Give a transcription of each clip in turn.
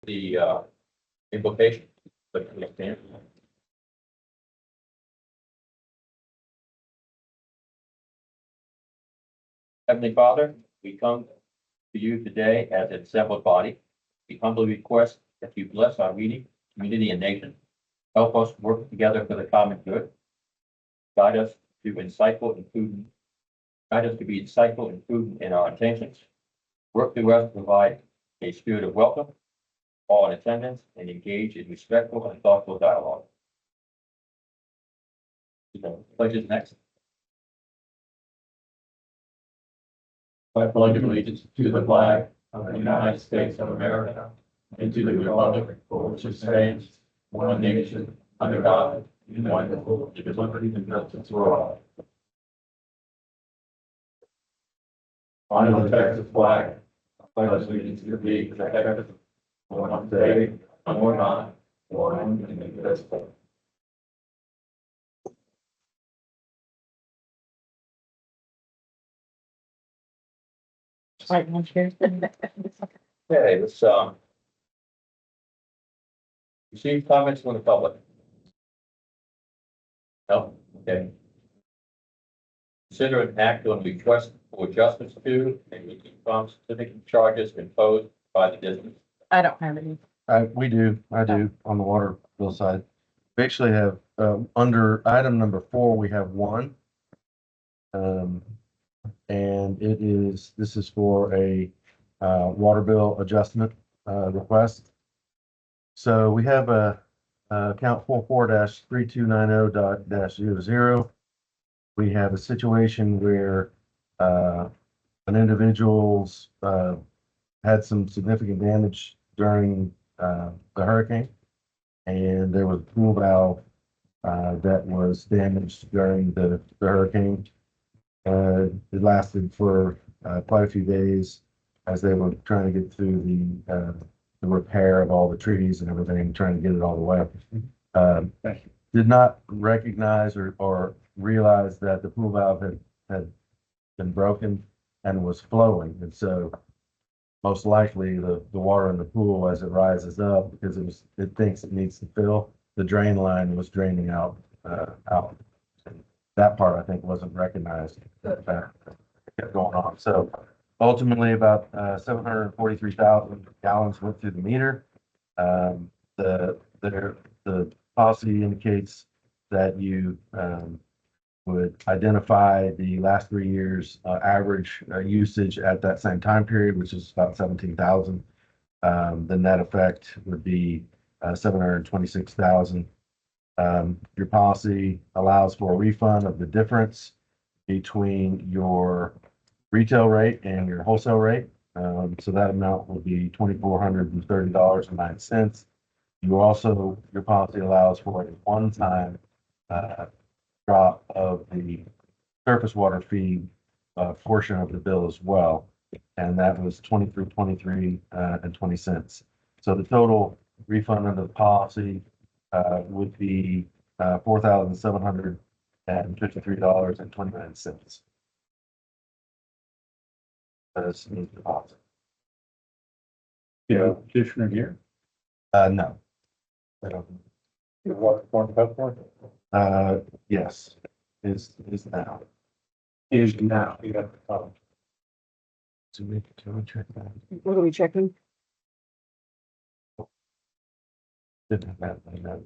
the invocation. But understand. Heavenly Father, we come to you today as an assembled body. We humbly request that you bless our reading, community, and nation. Help us work together for the common good. Guide us to insightful and prudent. Guide us to be insightful and prudent in our intentions. Work through us to provide a spirit of welcome, all in attendance, and engage in respectful and thoughtful dialogue. The pledge is next. I pledge allegiance to the flag of the United States of America and to the republic for which it stands, one nation, under God, indivisible, with liberty and justice for all. I protect the flag. I pledge allegiance to be protected, one day, one God, one indivisible. Right, I'm here. Okay, let's receive comments from the public. No, okay. Consider an act on request for adjustments to and relief from specific charges imposed by the district. I don't have any. I do on the water bill side. We actually have, under item number 4, we have one. And this is for a, water bill adjustment, request. So we have account 44-3290.00. We have a situation where, an individual's, had some significant damage during the hurricane, and there was a pool valve that was damaged during the hurricane. It lasted for quite a few days as they were trying to get through the repair of all the trees and everything, trying to get it all the way. Did not recognize or realize that the pool valve had been broken and was flowing, and so most likely the water in the pool, as it rises up, because it thinks it needs to fill, the drain line was draining out. That part I think wasn't recognized, that kept going on. So ultimately about 743,000 gallons went through the meter. The policy indicates that you would identify the last 3 years average usage at that same time period, which is about 17,000. The net effect would be 726,000. Your policy allows for a refund of the difference between your retail rate and your wholesale rate. So that amount will be $2,430.09. Your policy allows for a one-time drop of the surface water fee portion of the bill as well, and that was $23.23 and 20 cents. So the total refund under the policy would be $4,753.29. That's the deposit. Yeah, petitioner here. No. I don't. What form of Yes, is now. is now? You got the problem. So we can check that. What are we checking? Didn't have that in that.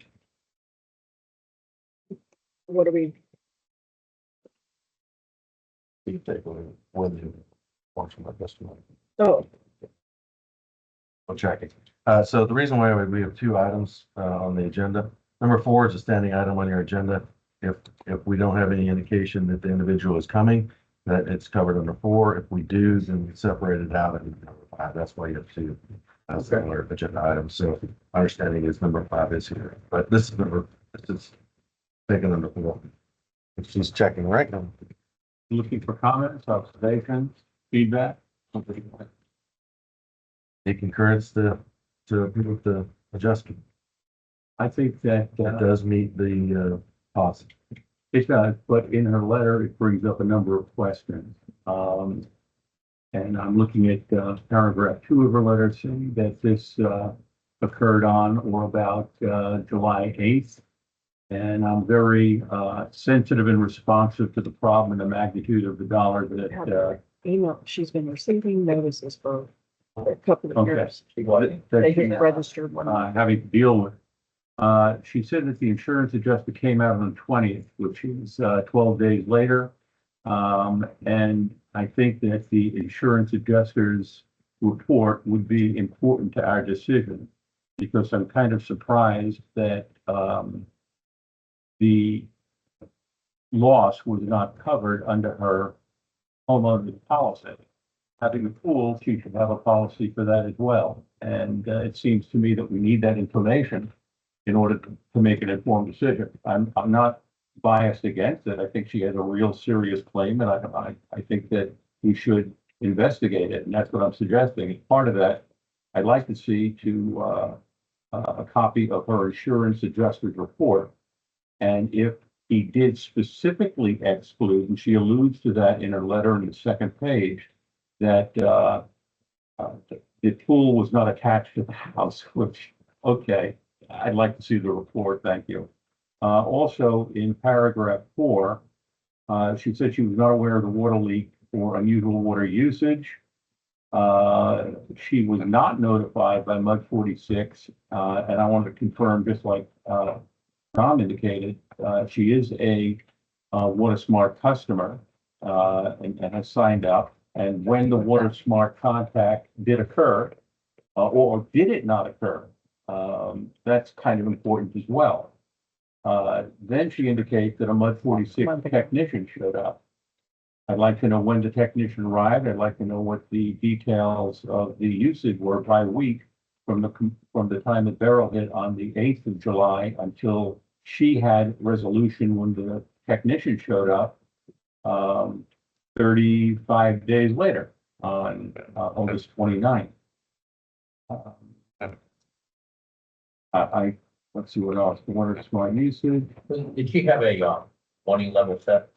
What are we? You take with you. Watching my customer. Oh, I'm checking. So the reason why we have 2 items on the agenda. Number 4 is a standing item on your agenda. If we don't have any indication that the individual is coming, that it's covered under 4. If we do, then we separate it out and number 5. That's why you have 2 similar agenda items. So my understanding is number 5 is here, but this is taken number 4. She's checking right now. Looking for comments, observations, feedback? Something like It concurs to approve the adjustment. I think that It does meet the policy. it does, but in her letter, it brings up a number of questions. And I'm looking at paragraph 2 of her letter saying that this occurred on or about July 8th. And I'm very sensitive and responsive to the problem and the magnitude of the dollar that Email, she's been receiving notices for a couple of Okay. years. that They she, get registered one. having to deal with. She said that the insurance adjuster came out on the 20th, which is 12 days later. And I think that the insurance adjuster's report would be important to our decision, because I'm kind of surprised that the loss was not covered under her homeowner's policy. Having a pool, she should have a policy for that as well. And it seems to me that we need that information in order to make an informed decision. I'm not biased against it. I think she has a real serious claim, and I think that we should investigate it, and that's what I'm suggesting. As part of that, I'd like to see a copy of her insurance adjuster's report. And if he did specifically exclude, and she alludes to that in her letter in the second page, that the pool was not attached to the house, which, okay, I'd like to see the report, thank you. Also, in paragraph 4, she said she was not aware of the water leak or unusual water usage. She was not notified by Mud 46, and I wanted to confirm, just like Tom indicated, she is a Water Smart customer and has signed up. And when the Water Smart contact did occur, or did it not occur, that's kind of important as well. Then she indicates that a Mud 46 technician showed up. I'd like to know when the technician arrived. I'd like to know what the details of the usage were by week from the time the barrel hit on the 8th of July until she had resolution when the technician showed up 35 days later on August 29th. Let's see what else. The Water Smart usage. Did she have a warning level set?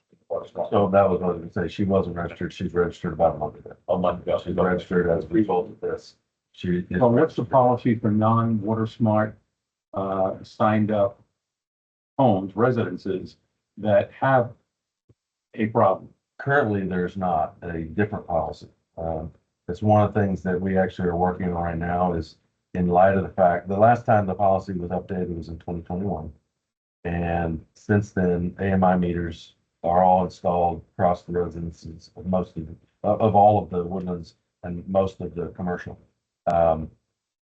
So that was what I was gonna say. She wasn't registered. She's registered about a month ago. A month ago. She's registered as a result of this. She is So what's the registered. policy for non-Water Smart signed up homes, residences that have a problem? Currently, there's not a different policy. It's one of the things that we actually are working on right now is in light of the fact, the last time the policy was updated was in 2021. And since then, AMI meters are all installed across the residences of most of all of the Woodlands and most of the commercial.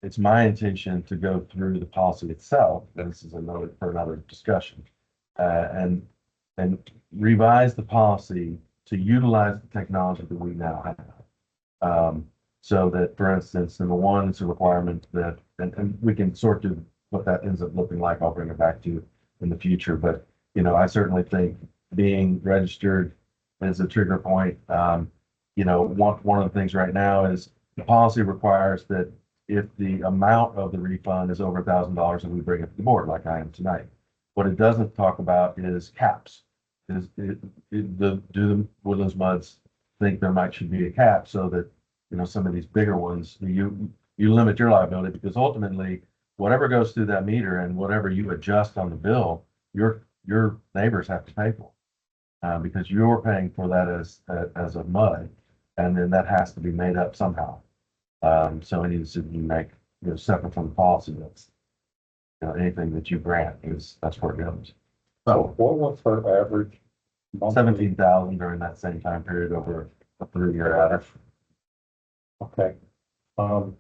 It's my intention to go through the policy itself. This is another discussion, and revise the policy to utilize the technology that we now have. So that, for instance, number one, it's a requirement that, and we can sort through what that ends up looking like. I'll bring it back to you in the future, but I certainly think being registered is a trigger point. One of the things right now is the policy requires that if the amount of the refund is over $1,000, that we bring it to the board, like I am tonight. What it doesn't talk about is caps. Do the Woodlands Muds think there should be a cap so that some of these bigger ones, you limit your liability, because ultimately whatever goes through that meter and whatever you adjust on the bill, your neighbors have to pay for, because you're paying for that as a mud, and then that has to be made up somehow. So it needs to be separate from the policy. That's anything that you grant that's where it goes. So what was her average? monthly? 17,000 during that same time period over a 3-year average. Okay. I'm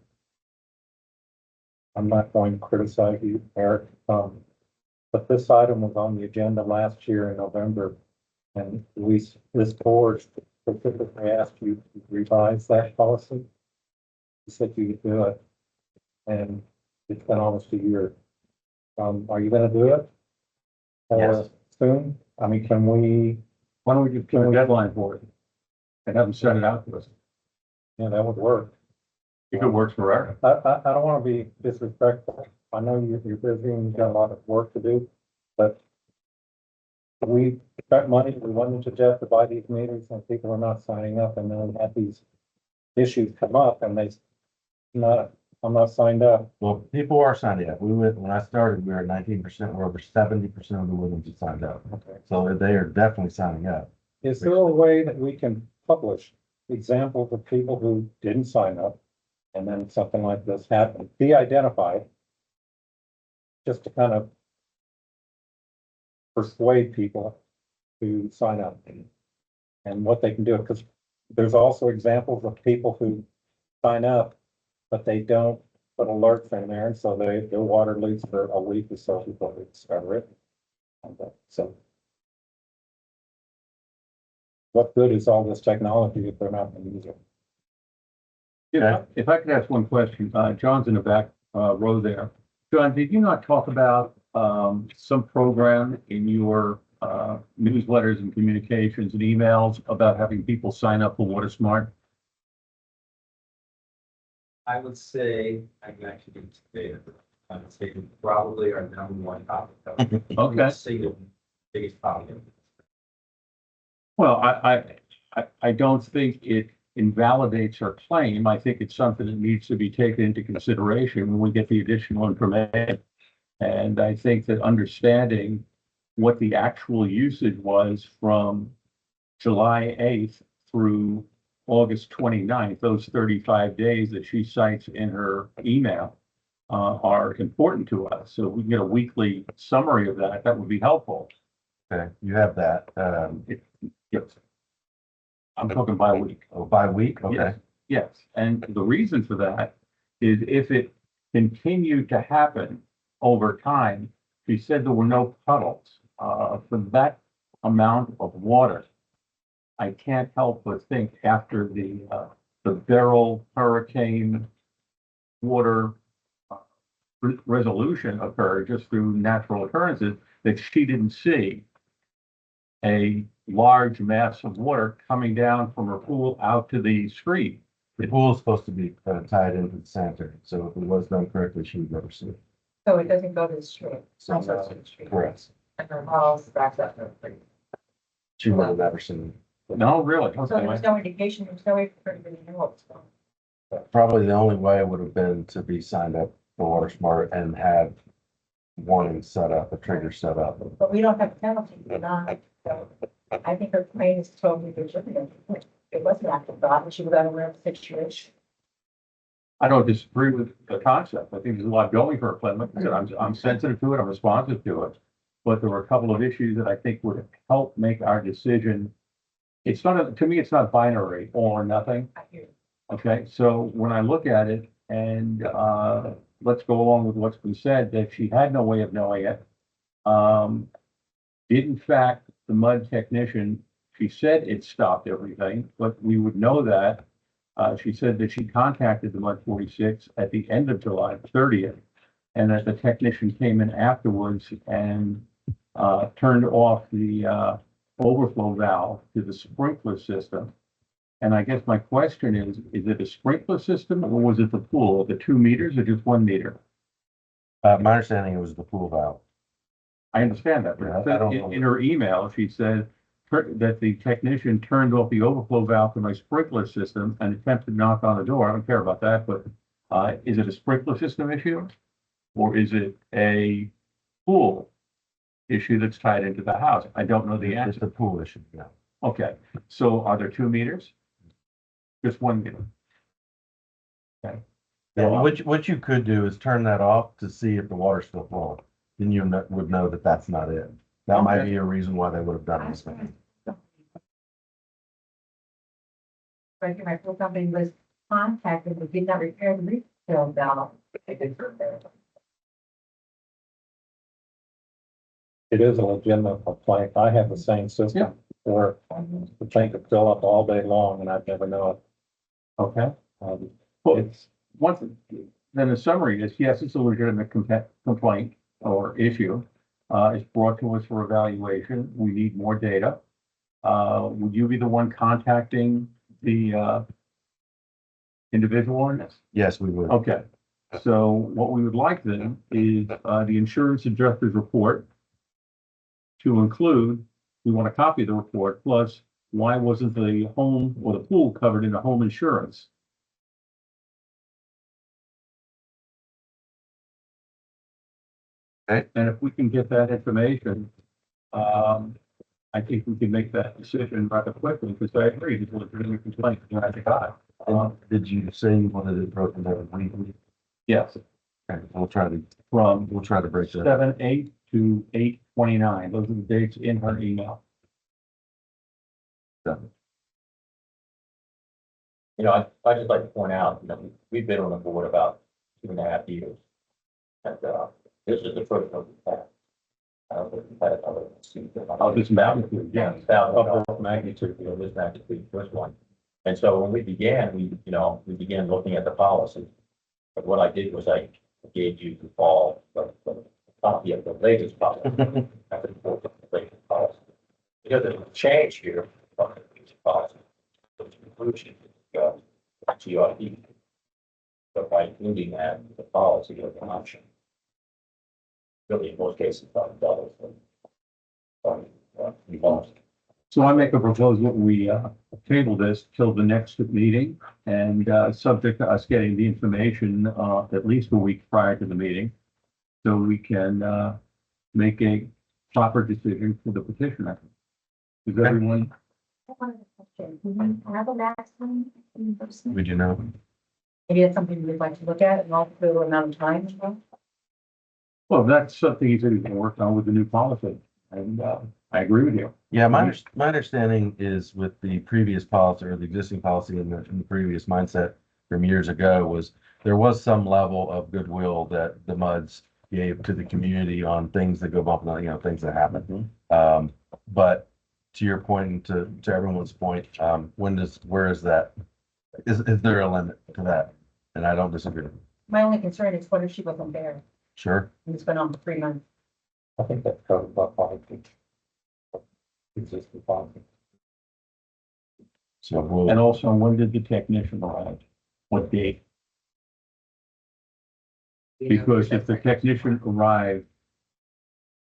not going to criticize you, Eric, but this item was on the agenda last year in November. And this board specifically asked you to revise that policy. You said you could do it. And it's been almost a year. Are you gonna do it? Yes. Soon? I mean, why don't we just put a deadline for it? And have them send it out to us? Yeah, that would work. If it works for Eric. I don't want to be disrespectful. I know you're busy and you've got a lot of work to do, but we got money, we wanted to Jeff to buy these meters and people are not signing up, and then we have these issues come up and they not I'm not signed up. Well, people are signing up. When I started, we were at 19%, we're over 70% of the women that signed up. Okay. So they are definitely signing up. Is there a way that we can publish examples of people who didn't sign up? And then something like this happened, be identified. Just to kind of persuade people to sign up and what they can do, because there's also examples of people who sign up, but they don't put alerts in there, and so their water leaks for a week or so before they discover it. So what good is all this technology if they're not going to use it? If I could ask one question, John's in the back row there. John, did you not talk about some program in your newsletters and communications and emails about having people sign up for Water Smart? I would say, I can actually give it to David, I would say probably our number one topic. Okay. Single biggest topic. Well, I don't think it invalidates her claim. I think it's something that needs to be taken into consideration when we get the additional information. And I think that understanding what the actual usage was from July 8th through August 29th, those 35 days that she cites in her email, are important to us. So if we can get a weekly summary of that, that would be helpful. Okay, you have that. Yes. I'm talking by week. By week? Okay. Yes, yes, and the reason for that is if it continued to happen over time, she said there were no puddles, for that amount of water. I can't help but think after the Beryl hurricane water resolution occurred just through natural occurrences, that she didn't see a large mass of water coming down from her pool out to the street. The pool is supposed to be tied into the sanitary, so if it was done correctly, she would never see it. So it doesn't go to the street. So, Also to the street. correct. And her house backs up to the street. She would have never seen No, really? So there was Okay. no indication, there was no way for her to know what's going on. it. Probably the only way would have been to be signed up for Water Smart and have warnings set up, a trigger set up. But we don't have penalty for not, so I think her claim is totally legitimate. It was an act of God, and she was unaware of the situation. I don't disagree with the concept. I think there's a lot going for a claim. Like I said, I'm sensitive to it, I'm responsive to it. But there were a couple of issues that I think would help make our decision. It's not, to me, it's not binary, all or nothing. I hear you. Okay, so when I look at it and let's go along with what's been said, that she had no way of knowing it. Did in fact, the mud technician, she said it stopped everything, but we would know that. She said that she contacted the Mud 46 at the end of July 30th, and that the technician came in afterwards and turned off the overflow valve to the sprinkler system. And I guess my question is it a sprinkler system or was it the pool, the 2 meters or just 1 meter? My understanding, it was the pool valve. I understand that, Yeah, I but don't know. in her email, she said that the technician turned off the overflow valve to my sprinkler system and attempted to knock on the door. I don't care about that, but is it a sprinkler system issue? Or is it a pool issue that's tied into the house? I don't know the It's answer. a pool issue, yeah. Okay, so are there 2 meters? Just 1 meter? Okay. Yeah, what you could do is turn that off to see if the water's still flowing. Then you would know that that's not it. That might Okay. be a reason why they would have done this. Right here, my pool company was contacted, but did not repair the refill valve. They did repair it. It is a legitimate complaint. I have the same Yeah. system where the thing could fill up all day long and I'd never know it. Okay. Well, It's, once, then the summary is, yes, it's a legitimate complaint or issue. It's brought to us for evaluation. We need more data. Would you be the one contacting the individual on this? Yes, we would. Okay, so what we would like then is the insurance adjuster's report to include, we want a copy of the report, plus why wasn't the home or the pool covered in the home insurance? Okay. And if we can get that information, I think we can make that decision rather quickly, because I agree, there's a legitimate complaint that I got. And did you say you wanted it broken down weekly? Yes, Okay, we'll try to from break that. 7/8 to 8/29. Those are the dates in her email. down. You know, I just like to point out, you know, we've been on the board about 2.5 years. And, this is the first one we've had. I don't think we've had another. Of this magnitude, yes. $1,000 magnitude, you know, this magnitude, first one. And so when we began, we began looking at the policy. But what I did was I gave you all the copy of the latest policy. I think the latest policy. Because there's a change here from the previous policy. The conclusion, GRD. So by including that, the policy of the option. Really, in most cases, doubles. We lost. So I make a proposal that we table this till the next meeting, and subject to us getting the information at least a week prior to the meeting, so we can make a proper decision for the petitioner. Is everyone, I have a question. Do we have a maximum reimbursement? Would you know? Maybe that's something we'd like to look at and all through amount of time as well. well, that's something he's going to work on with the new policy, and I agree with you. Yeah, my understanding is with the previous policy or the existing policy in the previous mindset from years ago was there was some level of goodwill that the MUDs gave to the community on things that go bump, you know, things that happen. But to your point and to everyone's point, where is that? Is there a limit to that? And I don't disagree. My only concern is what if she wasn't there Sure. and it's been on for 3 months? I think that's covered by policy. Existing policy. So we'll, And also, when did the technician arrive? What date? Because if the technician arrived,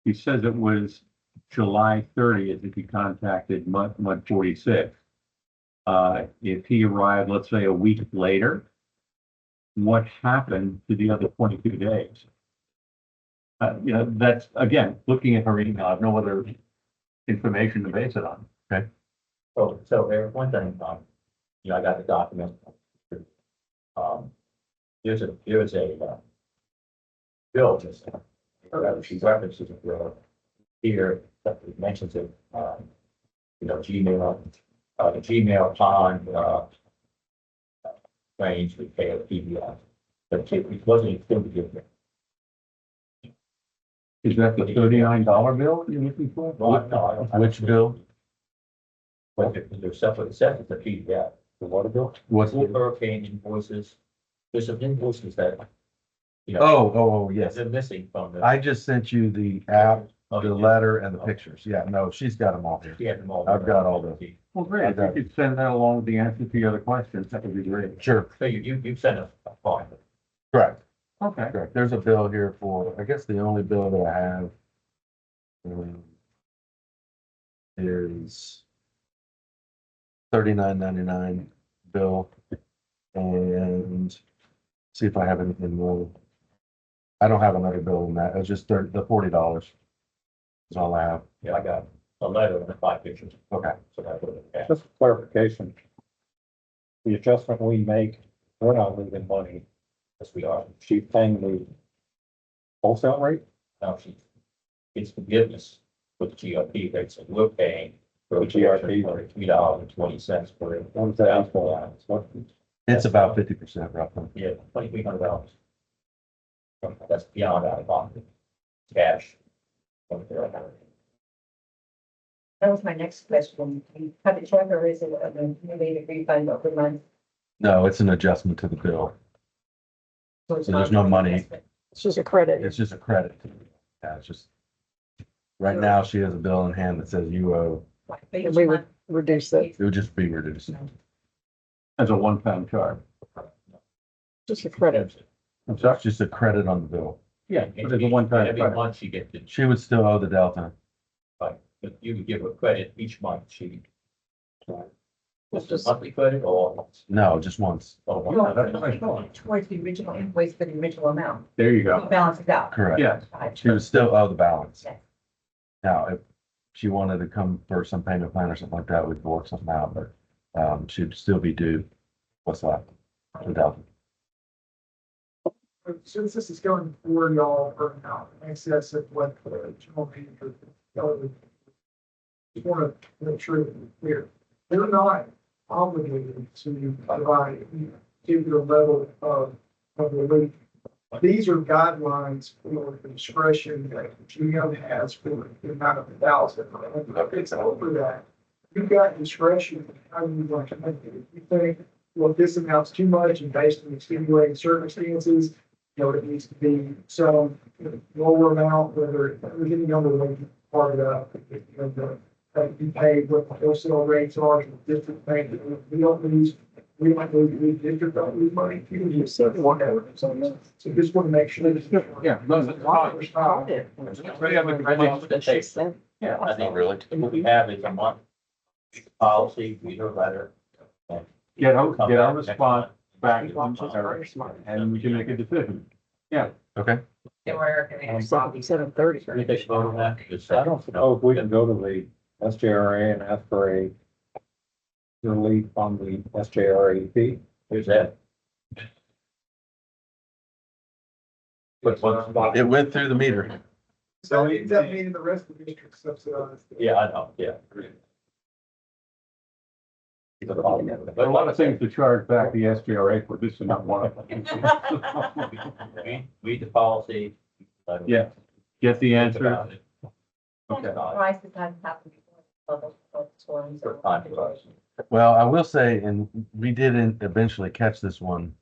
he says it was July 30th if he contacted Mud 46. If he arrived, let's say, a week later, what happened to the other 22 days? You know, that's, again, looking at her email, I have no other information to base it on. So Eric, one thing, you know, I got the document. There's a bill, just, she references a bill here that mentions it, you know, Gmail, the Gmail pond, range, we pay a PDF. But it wasn't included. Is that the $39 bill you're looking for? Well, no, I don't. which bill? But there's separate, it says it's a PDF. The water bill? What's Full the? hurricane invoices, there's some invoices that, you know, Oh, yes. they're missing from the. I just sent you the app, Oh, the you did? letter and the pictures. Yeah, no, she's got them all here. She had them all. I've got all those. Well, great. If you could send that along with the answer to your other questions, that would be great. Sure. So you sent a file. Correct. Okay. Correct. There's a bill here for, I guess the only bill that I have is $39.99 bill. And see if I have anything more. I don't have another bill than that. It's just the $40 is all I have. Yeah, I got a letter and 5 pictures. Okay. So that would have. Just for clarification. The adjustment we make, we're not losing money. Yes, we are. She's paying the wholesale rate? Now it's forgiveness with GRP rates, so we're paying for The GRP. $3.20 per. What is that for? What- It's about 50% roughly. Yeah, $2,300. That's beyond out of pocket. Cash. That was my next question. Do you cut the check or is it a related refund over months? No, it's an adjustment to the bill. So it's So there's not no money. investment. It's just a credit. It's just a credit. Yeah, it's just. Right now, she has a bill in hand that says you owe, But And each we would month, reduce it, it would just be reduced. As a one-time charge. just a credit. I'm sorry? It's just a credit on the bill. Yeah, but as a one-time Every credit. month she gets the, She would still owe the delta. but you would give her credit each month, she. Just a monthly credit or? No, just once. Oh, You wow, that's don't nice. pay towards the original invoice for the original amount. There you It go. balances out. Correct. Yeah, She would still owe the balance. Yes. Now, if she wanted to come for some payment plan or something like that, we could work something out, but, she'd still be due what's left. $2,000. Since this is going for y'all for now, in excess of what the general manager, just want to make sure that we're clear. They're not obligated to provide any particular level of relief. These are guidelines for the discretion that GM has for the amount of 1,000. And if it's over that, you've got discretion how you want to make it. If you think, well, this amount's too much and based on extenuating circumstances, it needs to be some lower amount, whether there's any other way to part it up. You pay what the wholesale rates are, the district pay, we don't lose district don't lose money. You can just say one. So just want to make sure that. yeah, no, that's fine. She said, Yeah, I think really, what we have is a month policy, read her letter. and Get our come back next response month. back she's very smart. and we can make a decision. Okay, Seven 7:30. We take a vote on that. Just I don't know if we can go to the SJRA and ask for a relief on the SJRAP. Who's that? Which one's? it went through the meter. So does that mean the rest of the district subsidized? Yeah, I know, yeah. There are a lot of things to charge back the SGRA for, this is not one of them. Read the policy. Yeah, get the Think answer. about it. Okay. Price doesn't have to be for storms. For time for us. Well, I will say, and we didn't eventually catch this one.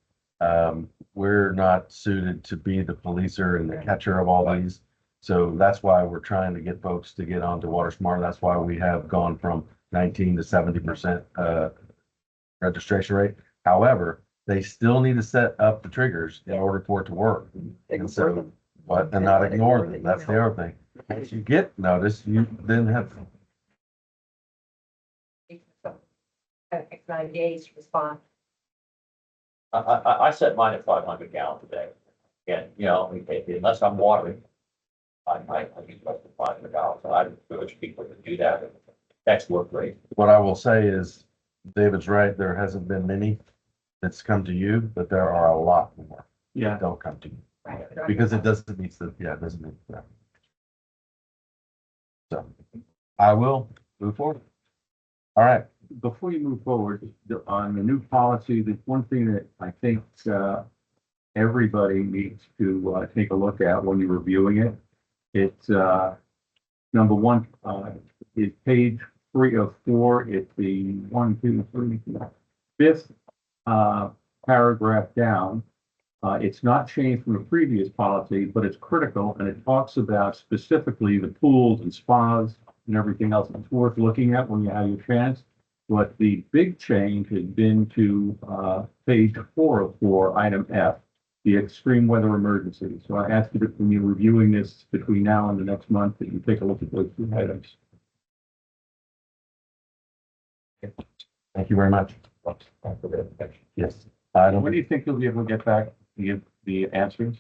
We're not suited to be the policer and the catcher of all these. So that's why we're trying to get folks to get onto Water Smart. That's why we have gone from 19 to 70% registration rate. However, they still need to set up the triggers in order for it to work. And so, and not ignore them. That's the other thing. If you get notice, you then have, X amount of days to respond. I set mine at 500 gallons a day. And, unless I'm watering, I use less than 500 gallons. And I encourage people to do that. That's work rate. what I will say is, David's right, there hasn't been many that's come to you, but there are a lot more Yeah, that don't come to you. Right. Because it doesn't meet it doesn't meet that. So I will move forward. All right, before you move forward, on the new policy, the one thing that I think, everybody needs to, take a look at when you're reviewing it. It's, number one, is page 3 of 4. It's the 1, 2, 3, 5th, paragraph down. It's not changed from the previous policy, but it's critical, and it talks about specifically the pools and spas and everything else. It's worth looking at when you have your chance. But the big change has been to page 4 of 4, item F, the extreme weather emergency. So I ask you that when you're reviewing this between now and the next month, that you take a look at those two items. thank you very much. Yes. When do you think you'll be able to get back the answers?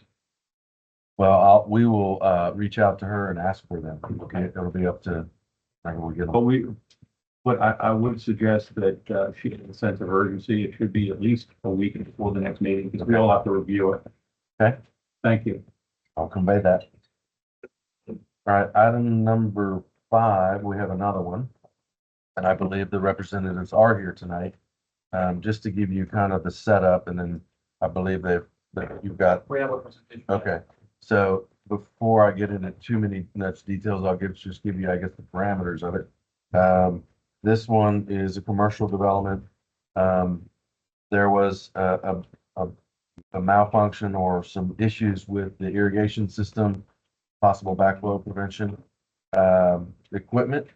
Well, we will reach out to her and ask for them. Okay, it'll be up to, when we get them. But I would suggest that she has a sense of urgency. It should be at least a week before the next meeting, because we all have to review it. Okay. Thank you. I'll convey that. All right, item number 5, we have another one. And I believe the representatives are here tonight. Just to give you kind of the setup, and then I believe that you've got. We have a presentation. Okay, so before I get into too many nuts details, I'll just give you, I guess, the parameters of it. This one is a commercial development. There was a malfunction or some issues with the irrigation system, possible backflow prevention, equipment.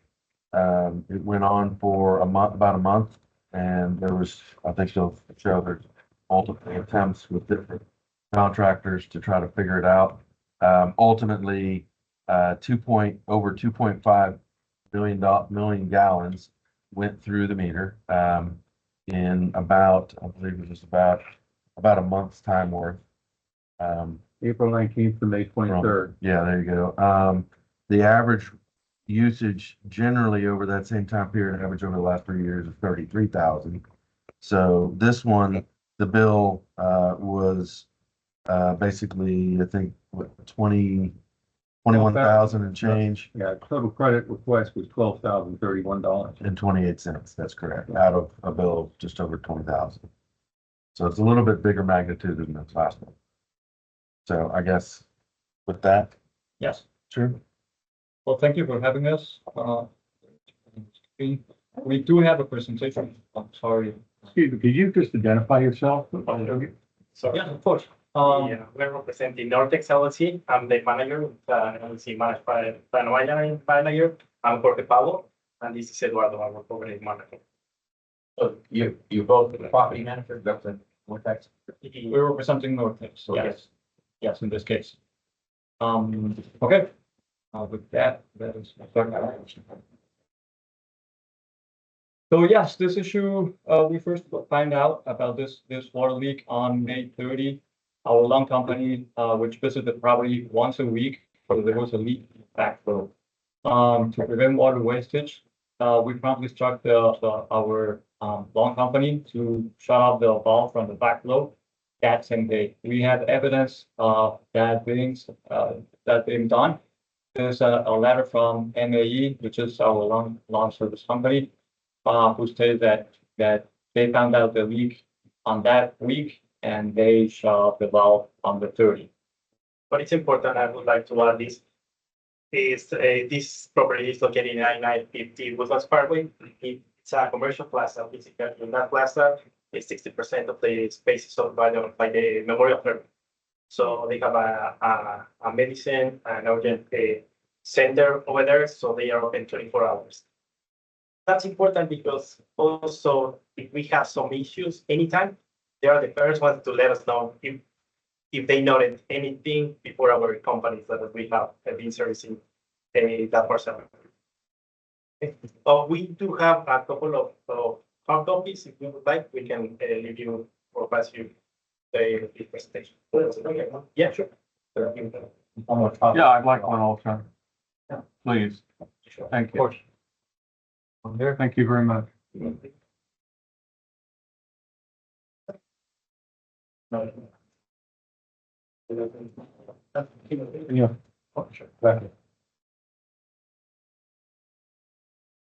It went on for about a month, and there was, I think she'll show there's multiple attempts with different contractors to try to figure it out. Ultimately, over 2.5 million gallons went through the meter, in about, I believe it was about a month's time worth. April 19th to May 23rd. Yeah, there you go. The average usage generally over that same time period, average over the last 3 years is 33,000. So this one, the bill, was, basically, I think, what, 21,000 and change Yeah, total credit request was $12,031. and 28 cents. That's correct. Out of a bill of just over 20,000. So it's a little bit bigger magnitude than the last one. So I guess with that, Yes, sure. well, thank you for having us. We do have a presentation. I'm sorry. Excuse me, could you just identify yourself? So, Yeah, of course. yeah, we're representing Nortex LLC. I'm the manager of LLC managed by Plano manager. I'm Jorge Pablo, and this is Eduardo, our property manager. So you both the property manager, represent Vortex? We're representing Northex, so Yes. yes, in this case. Okay. With that, that is. So yes, this issue, we first find out about this water leak on May 30. Our loan company, which visited the property once a week, so there was a leak in the backflow. To prevent water wastage, we promptly instruct our loan company to shut off the valve from the backflow that same day. We have evidence of that being done. There's a letter from MAE, which is our lawn service company, who stated that they found out the leak on that week and they shut off the valve on the 30th. But it's important, I would like to add this property is located in 9950 Woodlands Parkway. It's a commercial plaza. Basically, in that plaza, 60% of the space is occupied by the memorial firm. So they have a medicine and urgent center over there, so they are open 24 hours. That's important because also if we have some issues anytime, they are the first ones to let us know if they noted anything before our companies that we have been servicing that person. We do have a couple of hard copies. If you would like, we can leave you or pass you the presentation. Yeah, sure. Yeah, I'd like one also. Please, thank you. Thank you very much. Yeah. Exactly.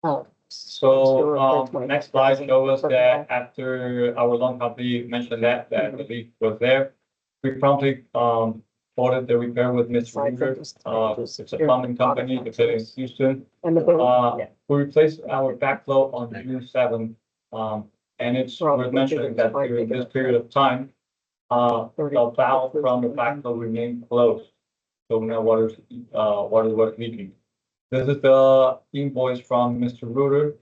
Oh. So, next slide shows us that after our loan company mentioned that the leak was there, we promptly, ordered the repair with Mr. Weaver. It's a plumbing company located in Houston. And the bill, We replaced our backflow on June 7th. And it's worth mentioning that during this period of time, the valve from the backflow remained closed. So no water was leaking. This is the invoice from Mr. Reuter,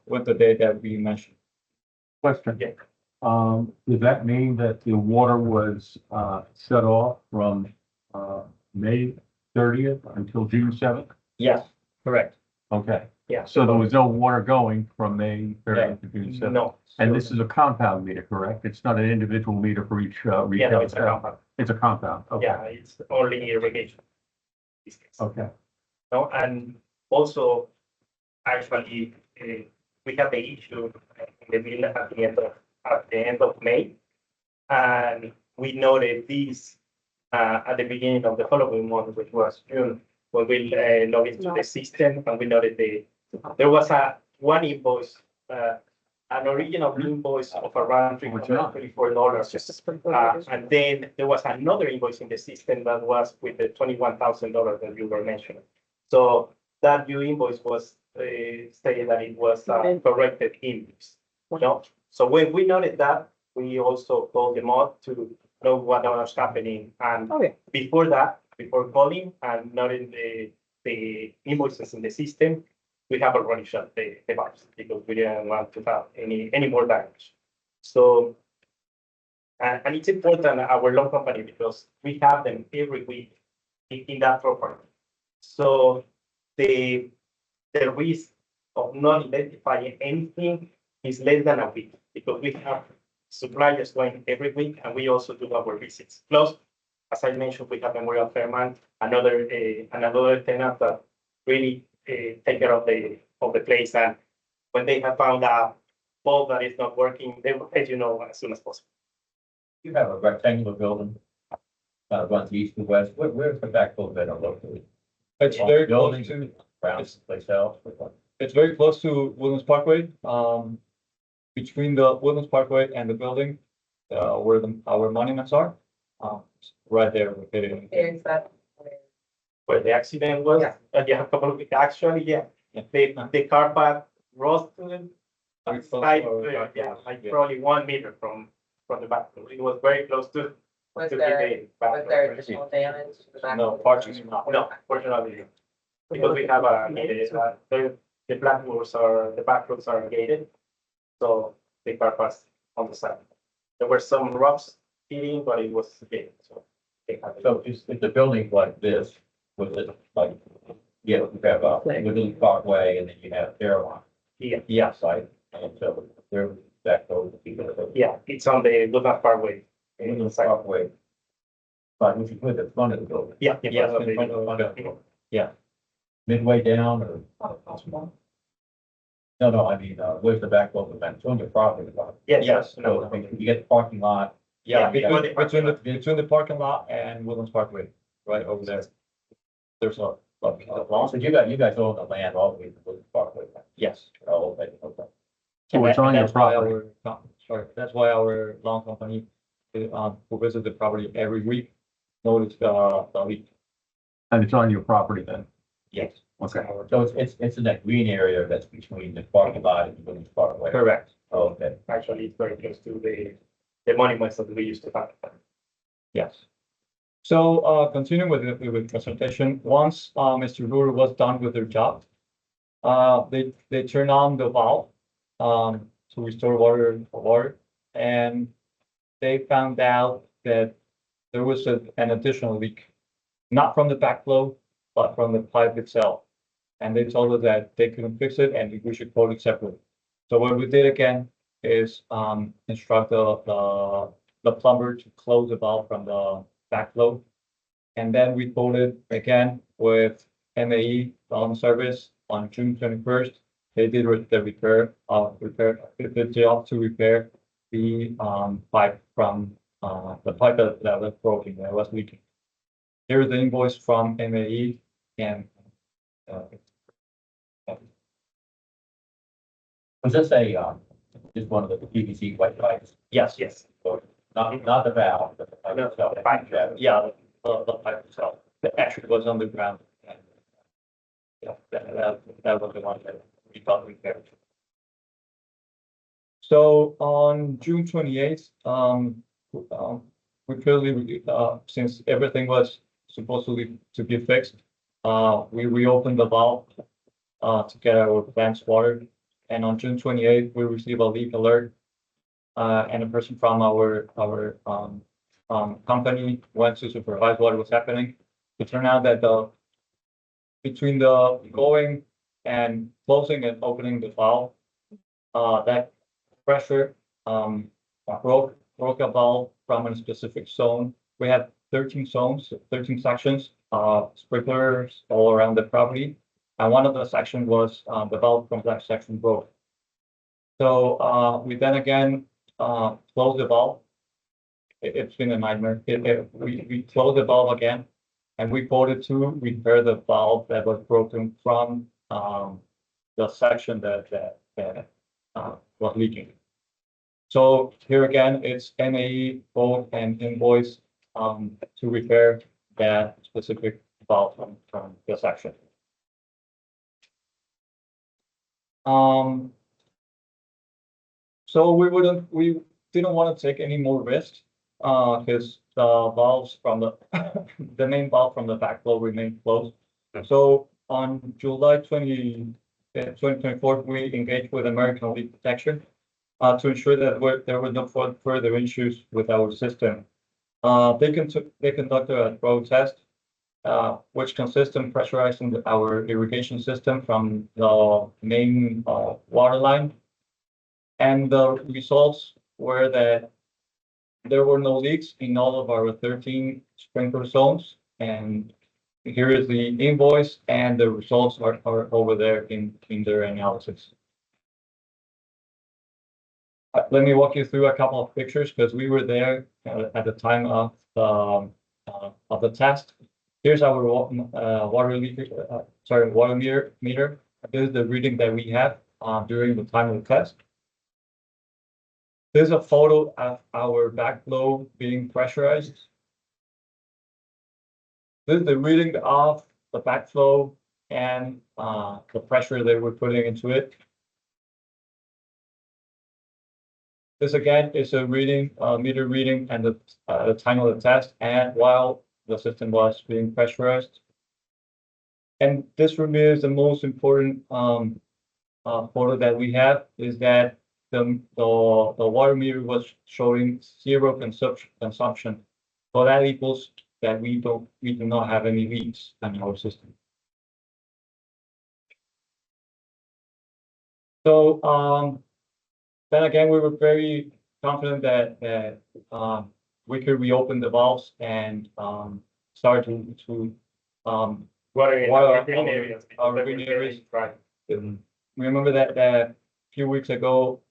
with the date that we mentioned. Question. Does that mean that the water was, shut off from, May 30th until June 7th? Yes, correct. Okay, Yeah. so there was no water going from May 30th to June 7th? No. And this is a compound meter, correct? It's not an individual meter for each, Yeah, no, retail. it's a compound. It's a compound, okay. Yeah, it's only irrigation. Okay. No, and also, actually, we have the issue in the middle at the end of May, and we noted this at the beginning of the following month, which was June, when we logged into the system and we noted there was one invoice, an original invoice of around $334. just a sprinkler. And then there was another invoice in the system that was with the $21,000 that you were mentioning. So that new invoice was stated that it was a corrected invoice. No? So when we noted that, we also called them up to know what was happening. And Okay. before that, before calling and noting the invoices in the system, we have already shut the valves because we didn't want to have any more damage. So, and it's important, our loan company, because we have them every week in that property. So the risk of not identifying anything is less than a week, because we have suppliers going every week, and we also do our visits. Plus, as I mentioned, we have Memorial Fairmont, another tenant that really take care of the place, and when they have found a bulb that is not working, they will let you know as soon as possible. You have a rectangular building, runs east to west. Where's the backflow bed located? It's very close Buildings to, around the place else. it's very close to Woodlands Parkway. Between the Woodlands Parkway and the building, where our monuments are. Right there, we're hitting. Is that? Where the accident was, Yeah. yeah, a couple of weeks, actually, yeah. Yeah. The car path rusted, Very close side, to our back yeah, road, like yeah. probably 1 meter from the back. It was very close to. Was to there, the back was there road. additional damage to the back? No, parking is not. No, fortunately, because we have the black roads the back roads are gated. So the car passed on the side. There were some rocks hitting, but it was gated, so. So if the building's like this, was it like, yeah, you have a Woodlands Parkway and then you have Fairlawn. Yeah, Site, and so there, that goes. yeah, it's on the Woodland Parkway. Woodlands Parkway. But which is with the front of the building. Yeah. Yes, front of in front of the- the building. Yeah. Midway down or, no, I mean, where's the back of the fence? It's on your property line. Yes, So no, you get the parking lot. Yeah, Yeah, between the parking lot and Woodlands Parkway, right over there. There's a piece of So lawn. you guys own the land all the way to Woodlands Parkway. Yes. Oh, okay, okay. So it's on your That's why property. Sorry, that's why our lawn company, who visit the property every week, noticed the leak. And it's on your property then? Yes. Okay. So it's in that green area that's between the parking lot and the Woodlands Parkway. Correct. Oh, okay. actually, it's very close to the monuments that we used to have. Yes. So, continuing with the presentation, once, Mr. Brewer was done with their job, they turned on the valve, to restore water, and they found out that there was an additional leak, not from the backflow, but from the pipe itself. And they told us that they couldn't fix it and we should quote it separately. So what we did again is, instruct the plumber to close the valve from the backflow. And then we quoted again with MAE on service on June 21st. They did the the job to repair the pipe from the pipe that was broken, that was leaking. Here's the invoice from MAE and Was this just one of the PVC white pipes? yes, So not the valve, but the pipe No, itself. the pipe. yeah, the pipe itself, the actually was underground. And, yeah, that was the one that we thought repaired. So on June 28th, we clearly, since everything was supposed to be fixed, we reopened the valve to get our plants watered. And on June 28th, we received a leak alert. And a person from our company went to supervise what was happening. It turned out that between the going and closing and opening the valve, that pressure broke a valve from a specific zone. We have 13 zones, 13 sections, sprinklers all around the property. And one of the sections was the valve from that section broke. So we then again closed the valve. It's been a nightmare. We closed the valve again, and we quoted to repair the valve that was broken from the section that was leaking. So here again, it's MAE quote and invoice to repair that specific valve from the section. So we didn't want to take any more risks, because the valves from the main valve from the backflow remained closed. So on July 2024, we engaged with American Leak Protection to ensure that there were no further issues with our system. They conducted a road test which consists in pressurizing our irrigation system from the main water line. And the results were that there were no leaks in all of our 13 sprinkler zones. And here is the invoice, and the results are over there in their analysis. Let me walk you through a couple of pictures because we were there at the time of the test. Here's our water meter. This is the reading that we have during the time of the test. There's a photo of our backflow being pressurized. This is the reading of the backflow and the pressure that we're putting into it. This again is a reading, meter reading, and the time of the test, and while the system was being pressurized. And this for me is the most important photo that we have, is that the water meter was showing zero consumption. So that equals that we do not have any leaks in our system. So then again, we were very confident that we could reopen the valves and start to Water green areas. our green areas. Right. Remember that a few weeks ago,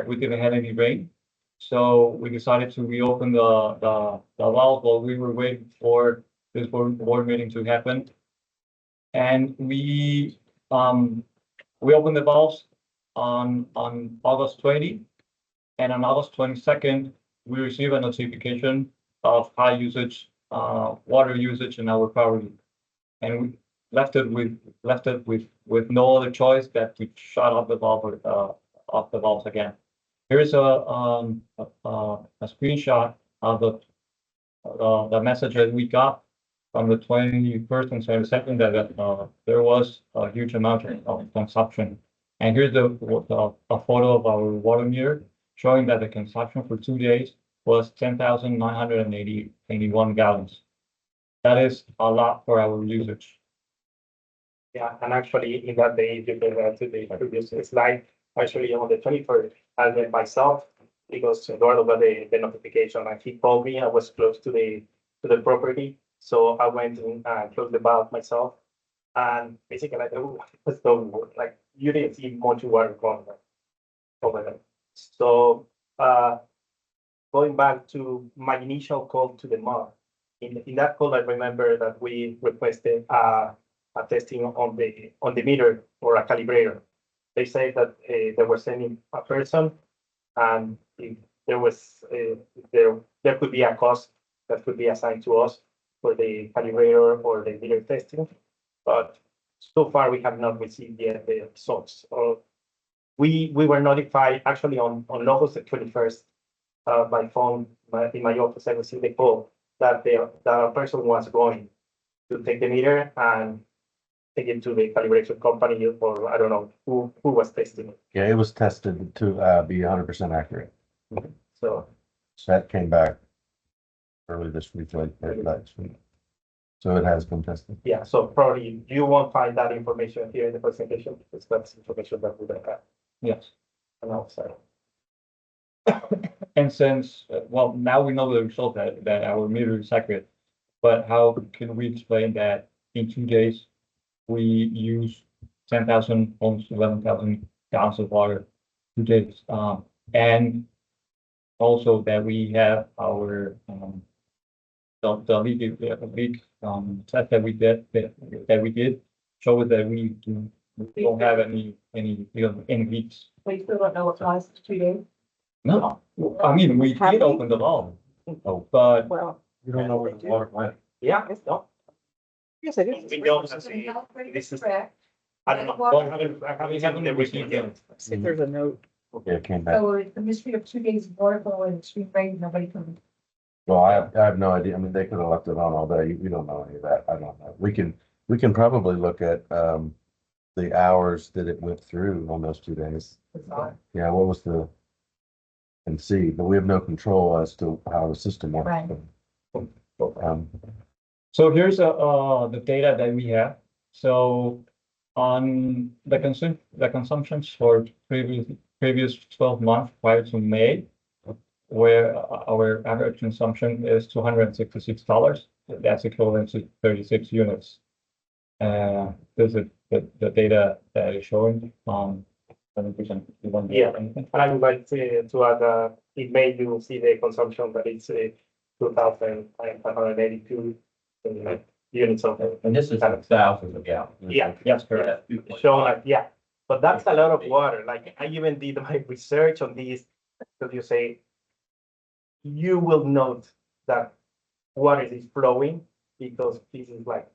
we didn't have any rain. So we decided to reopen the valve while we were waiting for this board meeting to happen. And we opened the valves on August 20, and on August 22nd, we received a notification of high usage, water usage in our power loop. And we left it with no other choice that to shut off the valves again. Here's a screenshot of the message that we got from the 21st and 22nd that there was a huge amount of consumption. And here's a photo of our water meter showing that the consumption for 2 days was 10,981 gallons. That is a lot for our usage. Yeah, and actually in that day, you can to the previous slide, actually on the 21st, I went myself because Eduardo got the notification and he called me. I was close to the property. So I went and closed the valve myself. And basically like, oh, it's so like you didn't see much water going over there. So going back to my initial call to the MOD, in that call, I remember that we requested a testing on the meter or a calibrator. They say that they were sending a person, and if there was there could be a cost that could be assigned to us for the calibrator or the meter testing, but so far we have not received yet the results. We were notified actually on August 21st by phone in my office. I received a call that a person was going to take the meter and take it to the calibration company, or I don't know who was testing it. Yeah, it was tested to be 100% accurate. So That came back early this week, late last week. So it has been tested. yeah, so probably you won't find that information here in the presentation because that's information that we don't have Yes. on our side. And since, well, now we know the result that our meter is accurate, but how can we explain that in 2 days we use 10,000, almost 11,000 gallons of water 2 days? And also that we have our the leak test that we did show that we don't have any leaks. We still don't know what caused the 2 days. No, I mean, we did open the valve, but Well, You don't know where the water went. Yeah, it's not. Yes, it is. We don't have this is, correct. I don't know. I haven't We received yet. If there's a note. Yeah, it came back. So it's the mystery of 2 days of water flow and extreme rain, nobody can. Well, I have no idea. I mean, they could have left it on all day. We don't know any of that. I don't know. We can probably look at the hours that it went through on those 2 days. Yeah, what was and see, but we have no control as to how the system works. Right. So here's the data that we have. So on the consumptions for previous 12 months prior to May, where our average consumption is $266. That's equivalent to 36 units. This is the data that is showing. 7%. You want to Yeah. add anything? I would like to add, in May, you will see the consumption, but it's 2,582 units of. And this is thousands of gallons. Yeah. Yes, correct. Show like, yeah, but that's a lot of water. Like I even did my research on this, because you say you will note that water is flowing because this is like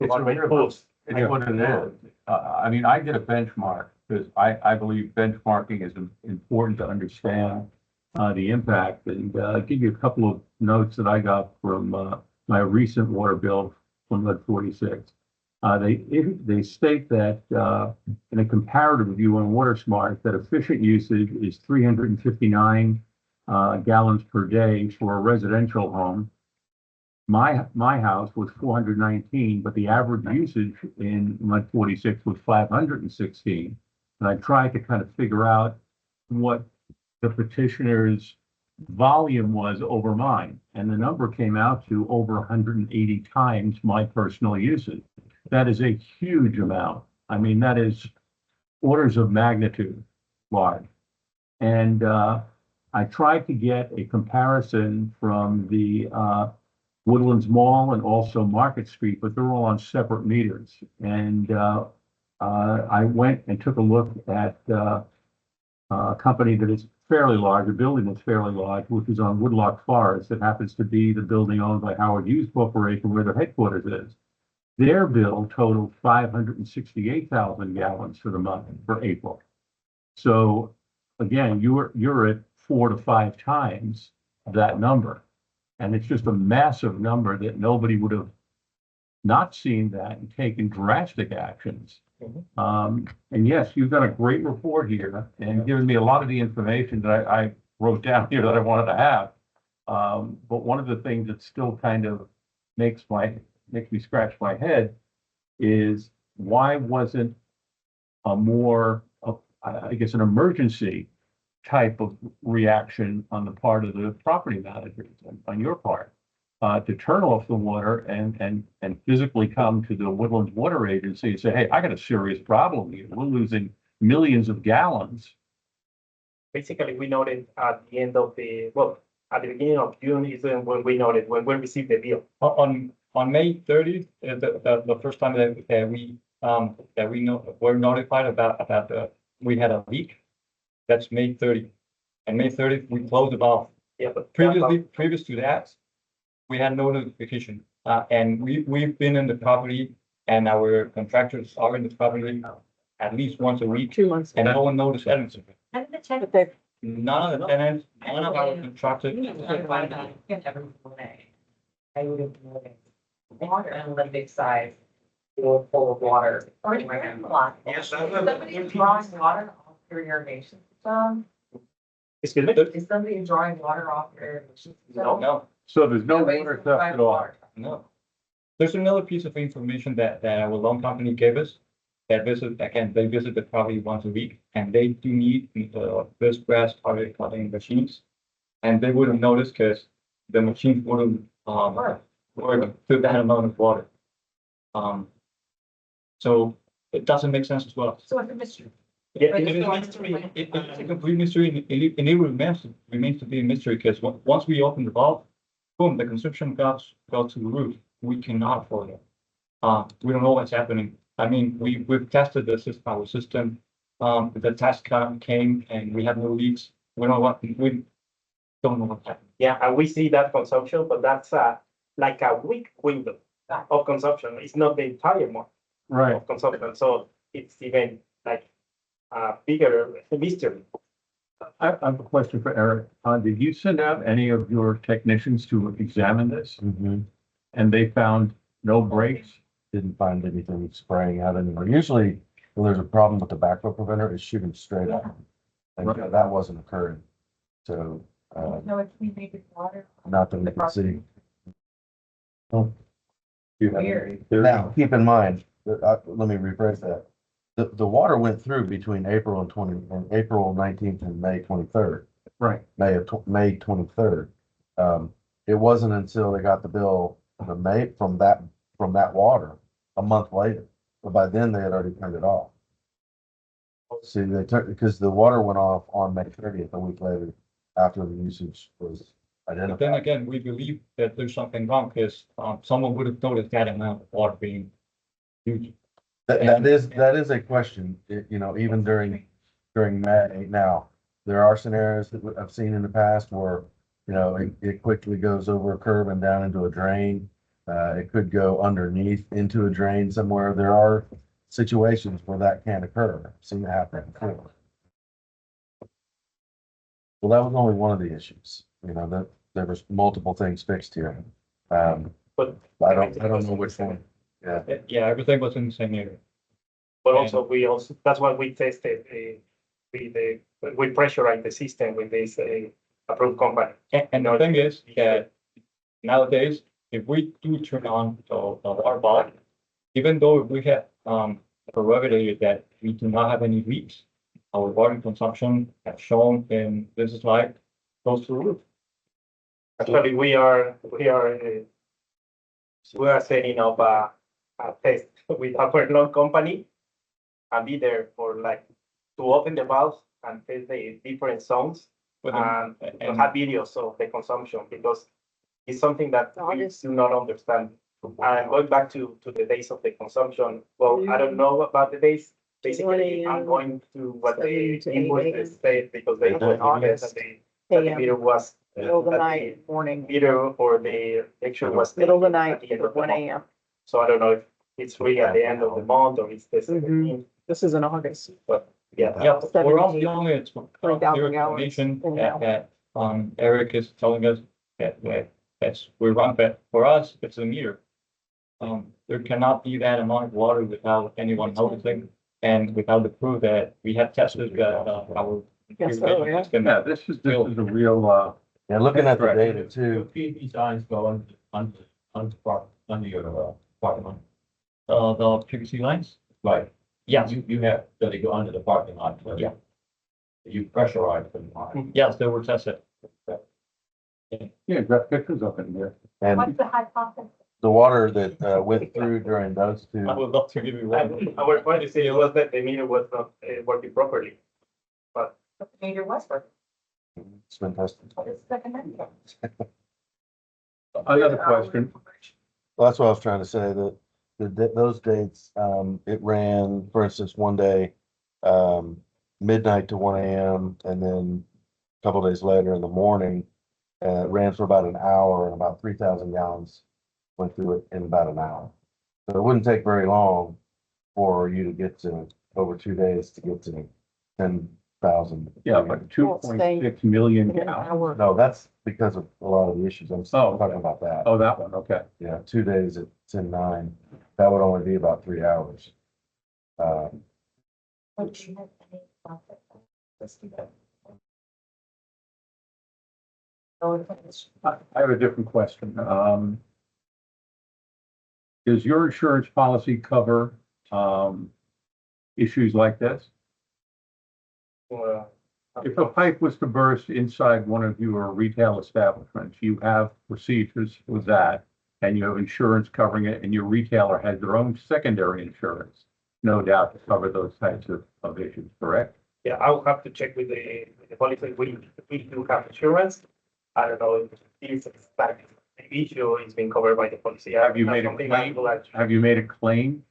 It's a 200 river. pools. It's what it is. I mean, I did a benchmark because I believe benchmarking is important to understand the impact. And I'll give you a couple of notes that I got from my recent water bill from Lead 46. They state that in a comparative review on WaterSmart, that efficient usage is 359 gallons per day for a residential home. My house was 419, but the average usage in Mud 46 was 516. And I tried to kind of figure out what the petitioner's volume was over mine. And the number came out to over 180 times my personal usage. That is a huge amount. I mean, that is orders of magnitude large. And I tried to get a comparison from the Woodlands Mall and also Market Street, but they're all on separate meters. And I went and took a look at a company that is fairly large, a building that's fairly large, which is on Woodlock Forest. It happens to be the building owned by Howard Hughes Corporation, where their headquarters is. Their bill totaled 568,000 gallons for the month for April. So again, you're at 4 to 5 times that number. And it's just a massive number that nobody would have not seen that and taken drastic actions. And yes, you've done a great report here and given me a lot of the information that I wrote down here that I wanted to have. But one of the things that still kind of makes me scratch my head is why wasn't a more, I guess, an emergency type of reaction on the part of the property managers on your part to turn off the water and physically come to the Woodlands Water Agency and say, hey, I got a serious problem here. We're losing millions of gallons. Basically, we noted at the end of at the beginning of June is when we noted, when we received the bill. On May 30th, the first time that we were notified about we had a leak. That's May 30th. And May 30th, we closed the valve. Yeah, but Previous to that, we had no notification. And we've been in the property and our contractors are in the property at least once a week. 2 months. And no one noticed anything. And the check. But they're None of the tenants, none of our contractors. I would have noted water and the big size, full of water. Or it's a lot. Yes, Somebody drawing water off your irrigation system? excuse me? Is somebody drawing water off your irrigation system? No. So there's no Nobody's water theft providing at all. water. No. There's another piece of information that our loan company gave us. They visit the property once a week and they do need this grass target cutting machines. And they wouldn't notice because the machines wouldn't work with that amount of water. So it doesn't make sense as well. So it's a mystery. Yeah, But it is it's a not- mystery. It's a complete mystery and it remains to be a mystery because once we open the valve, boom, the consumption goes to the roof. We cannot afford it. We don't know what's happening. I mean, we've tested our system. The test came and we have no leaks. We don't know what's happening. Yeah, and we see that consumption, but that's like a week window of consumption. It's not the entire month Right. of consumption. So it's even like a bigger mystery. I have a question for Eric. Did you send out any of your technicians to examine this and they found no breaks? Didn't find anything spraying out anywhere. Usually, when there's a problem with the backflow preventer, it's shooting straight up. And Right. that wasn't occurring. So, No, it's we make it water. not that we could see. Oh, You have Weird. any theory? Now, keep in mind, let me rephrase that. The water went through between April 19th and May 23rd, Right. May 23rd. It wasn't until they got the bill the May from that water a month later. But by then they had already turned it off. See, they took, because the water went off on May 30th, a week later, after the usage was But then identified. again, we believe that there's something wrong because someone would have noticed that amount of water being used. That is a question, even during May. Now, there are scenarios that I've seen in the past where, it quickly goes over a curb and down into a drain. It could go underneath into a drain somewhere. There are situations where that can occur. I've seen it happen before. Well, that was only one of the issues, that there was multiple things fixed here. But I don't know which one. Yeah. Yeah, everything was in the same area. But also, that's why we tested, we pressurize the system with this, approved company. And the thing is that nowadays, if we do turn on the water valve, even though we have prerogative that we do not have any leaks, our water consumption as shown in this slide goes through the roof. Actually, we are setting up a test with our loan company and be there for like to open the valves and test the different zones and to have videos of the consumption because it's something that we do not understand. And going back to the days of the consumption, well, I don't know about the days. Basically, I'm going to what the 7 to 8 invoices say because they Okay. that the meter was Middle of the that night, morning, meter or the lecture was middle of the at night, the end of the 1 month. AM. So I don't know if it's really at the end of the month or it's the 17th, This is in August. but yeah. Yeah, we're all 70, the only 3,000 clear gallons information in an hour. that Eric is telling us that's we're wrong, but for us, it's a meter. There cannot be that amount of water without anyone noticing and without the proof that we have tested that our. Yes, so, yeah. system- Yeah, this is a real, Yeah, looking at the Correct. data too, PV signs go under your parking lot. The PVC lines? Right. Yes, You have, so they go under the parking lot. so Yeah. You pressurize them on. yes, they were tested. yeah, got pictures up in here. and What's the hypothesis? the water that went through during those two. I would love to give you one. Our point is it was that the meter was not working properly. But the meter was working. It's been tested. What is the connection? Another question, Well, that's what I was trying to say, that those dates, it ran, for instance, one day, midnight to 1 AM, and then a couple days later in the morning, it ran for about an hour, and about 3,000 gallons went through it in about an hour. So it wouldn't take very long for you to get to, over 2 days, to get to 10,000. yeah, but 2.6 million In an gallons. hour. No, that's because of a lot of the issues. I'm Oh, talking okay. about that. Oh, that one, okay. Yeah, 2 days at 10.9, that would only be about 3 hours. What do you have any thoughts? Let's do that. I have a different question. Does your insurance policy cover, issues like this? If a pipe was to burst inside one of your retail establishments, you have procedures with that, and you have insurance covering it, and your retailer has their own secondary insurance, no doubt, to cover those types of issues, correct? Yeah, I will have to check with the policy. We do have insurance. I don't know if this exact issue is being covered by the policy. Have you made a Something I claim? will actually- Have you made a claim,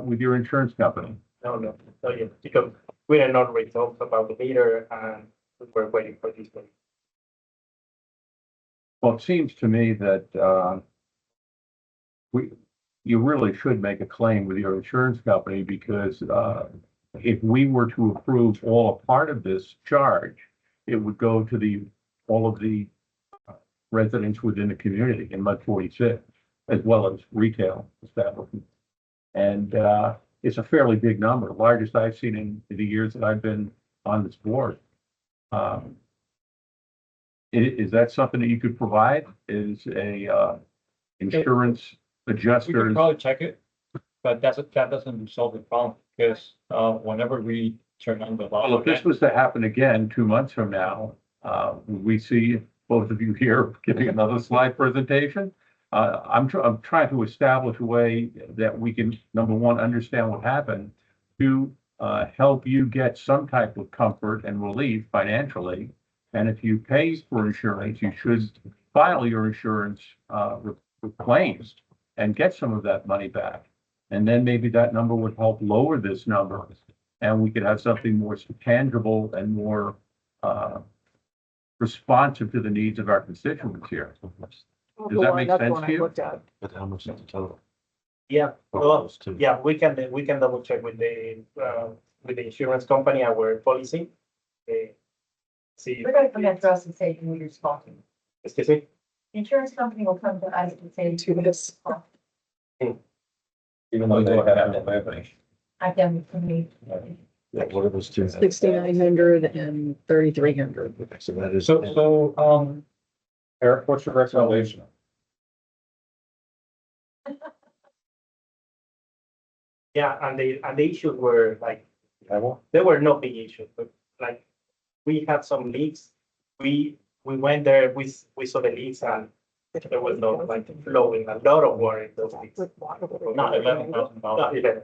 with your insurance company? No, yet, because we are not results about the meter and we're waiting for this one. Well, it seems to me that, you really should make a claim with your insurance company because, if we were to approve all or part of this charge, it would go to all of the residents within the community in Mud 46, as well as retail establishments. And, it's a fairly big number, the largest I've seen in the years that I've been on this board. Is that something that you could provide? Is a, insurance We could adjusters. probably check it, but that doesn't solve the problem, because, whenever we turn on the. Well, if this was to happen again 2 months from now, we see both of you here giving another slide presentation. I'm trying to establish a way that we can, number one, understand what happened, two, help you get some type of comfort and relief financially. And if you pay for insurance, you should file your insurance, with claims and get some of that money back. And then maybe that number would help lower this number, and we could have something more tangible and more, responsive to the needs of our constituents here. Does that make That's sense one to I you? looked at. But how much is the total? Yeah, For well, those two? yeah, we can double check with the insurance company, our policy. See, We're gonna come back to us and say, you are talking. excuse me, The insurance company will come to us and say. To this. Even though they have no information. I've done it for me. Yeah, what are those two? 6,900 and 3,300. Okay, so that is. So, Eric, what's your recommendation? yeah, and the issues were like, Level? there were no big issues, but like, we had some leaks. We went there, we saw the leaks, and there was no like flowing, a lot of water in those leaks. not $11,000. Not even,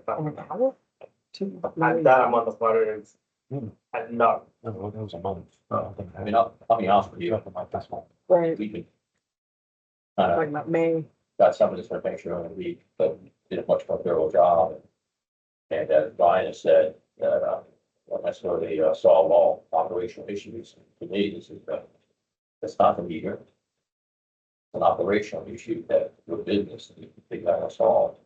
and that amount of water is a lot. No, that was a month. I mean, I'll be honest with you, Right, we could. talking about May. Got some of this information on the week, but did a much more thorough job. And as Brian has said, that, not necessarily solve all operational issues. To me, this is, it's not the meter. It's an operational issue that your business, they gotta solve.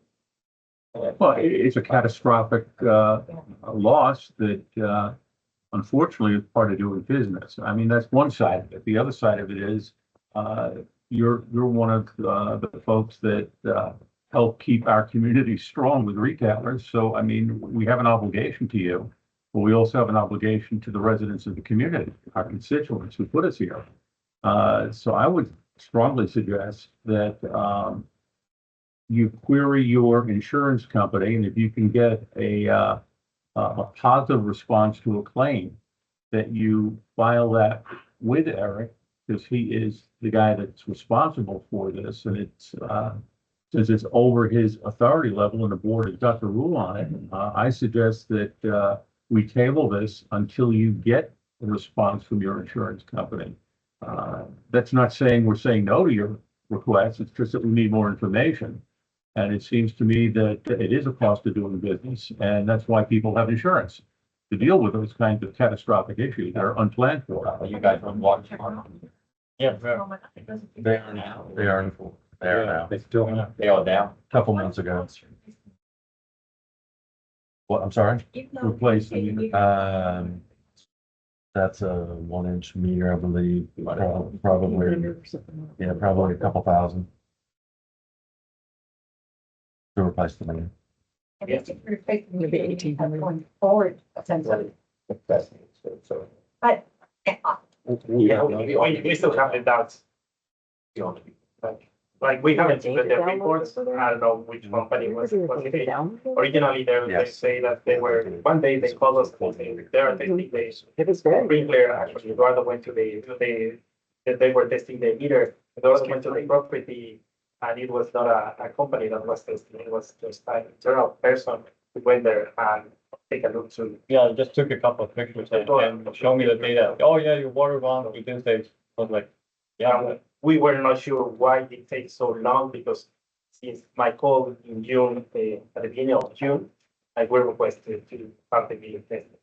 And- Well, it's a catastrophic, loss that, unfortunately is part of doing business. I mean, that's one side of it. The other side of it is, you're one of, the folks that, help keep our community strong with retailers. So, I mean, we have an obligation to you, but we also have an obligation to the residents of the community, our constituents who put us here. So I would strongly suggest that, you query your insurance company, and if you can get a positive response to a claim, that you file that with Eric, because he is the guy that's responsible for this, and it's, since it's over his authority level and the board has got the rule on it, I suggest that, we table this until you get a response from your insurance company. That's not saying we're saying no to your request, it's just that we need more information. And it seems to me that it is a cost of doing business, and that's why people have insurance, to deal with those kinds of catastrophic issues that are unplanned for. Are you guys on water tomorrow? Yeah, They are now. They are in full. They are now. They still have. They are down. Couple months ago. What, I'm sorry? Replace the unit. That's a 1-inch meter, I believe. Probably, yeah, probably a couple thousand. To replace the meter. Maybe 1,800. Going forward, essentially. So, But, Yeah, we still have the doubts. you know, Like we haven't seen the reports. I don't know which company was it. Originally, they Yes. say that they were, one day they called us, they're testing the It was good. sprinkler, actually, Eduardo went to they were testing the meter. Eduardo went to the property, and it was not a company that was testing, it was just an internal person who went there and take a look to. yeah, I just took a couple of pictures and show me the data. Oh, yeah, your water runs with this date. I was like, yeah, We were not sure why it takes so long, because since my call in June, at the beginning of June, I were requested to have the meter tested.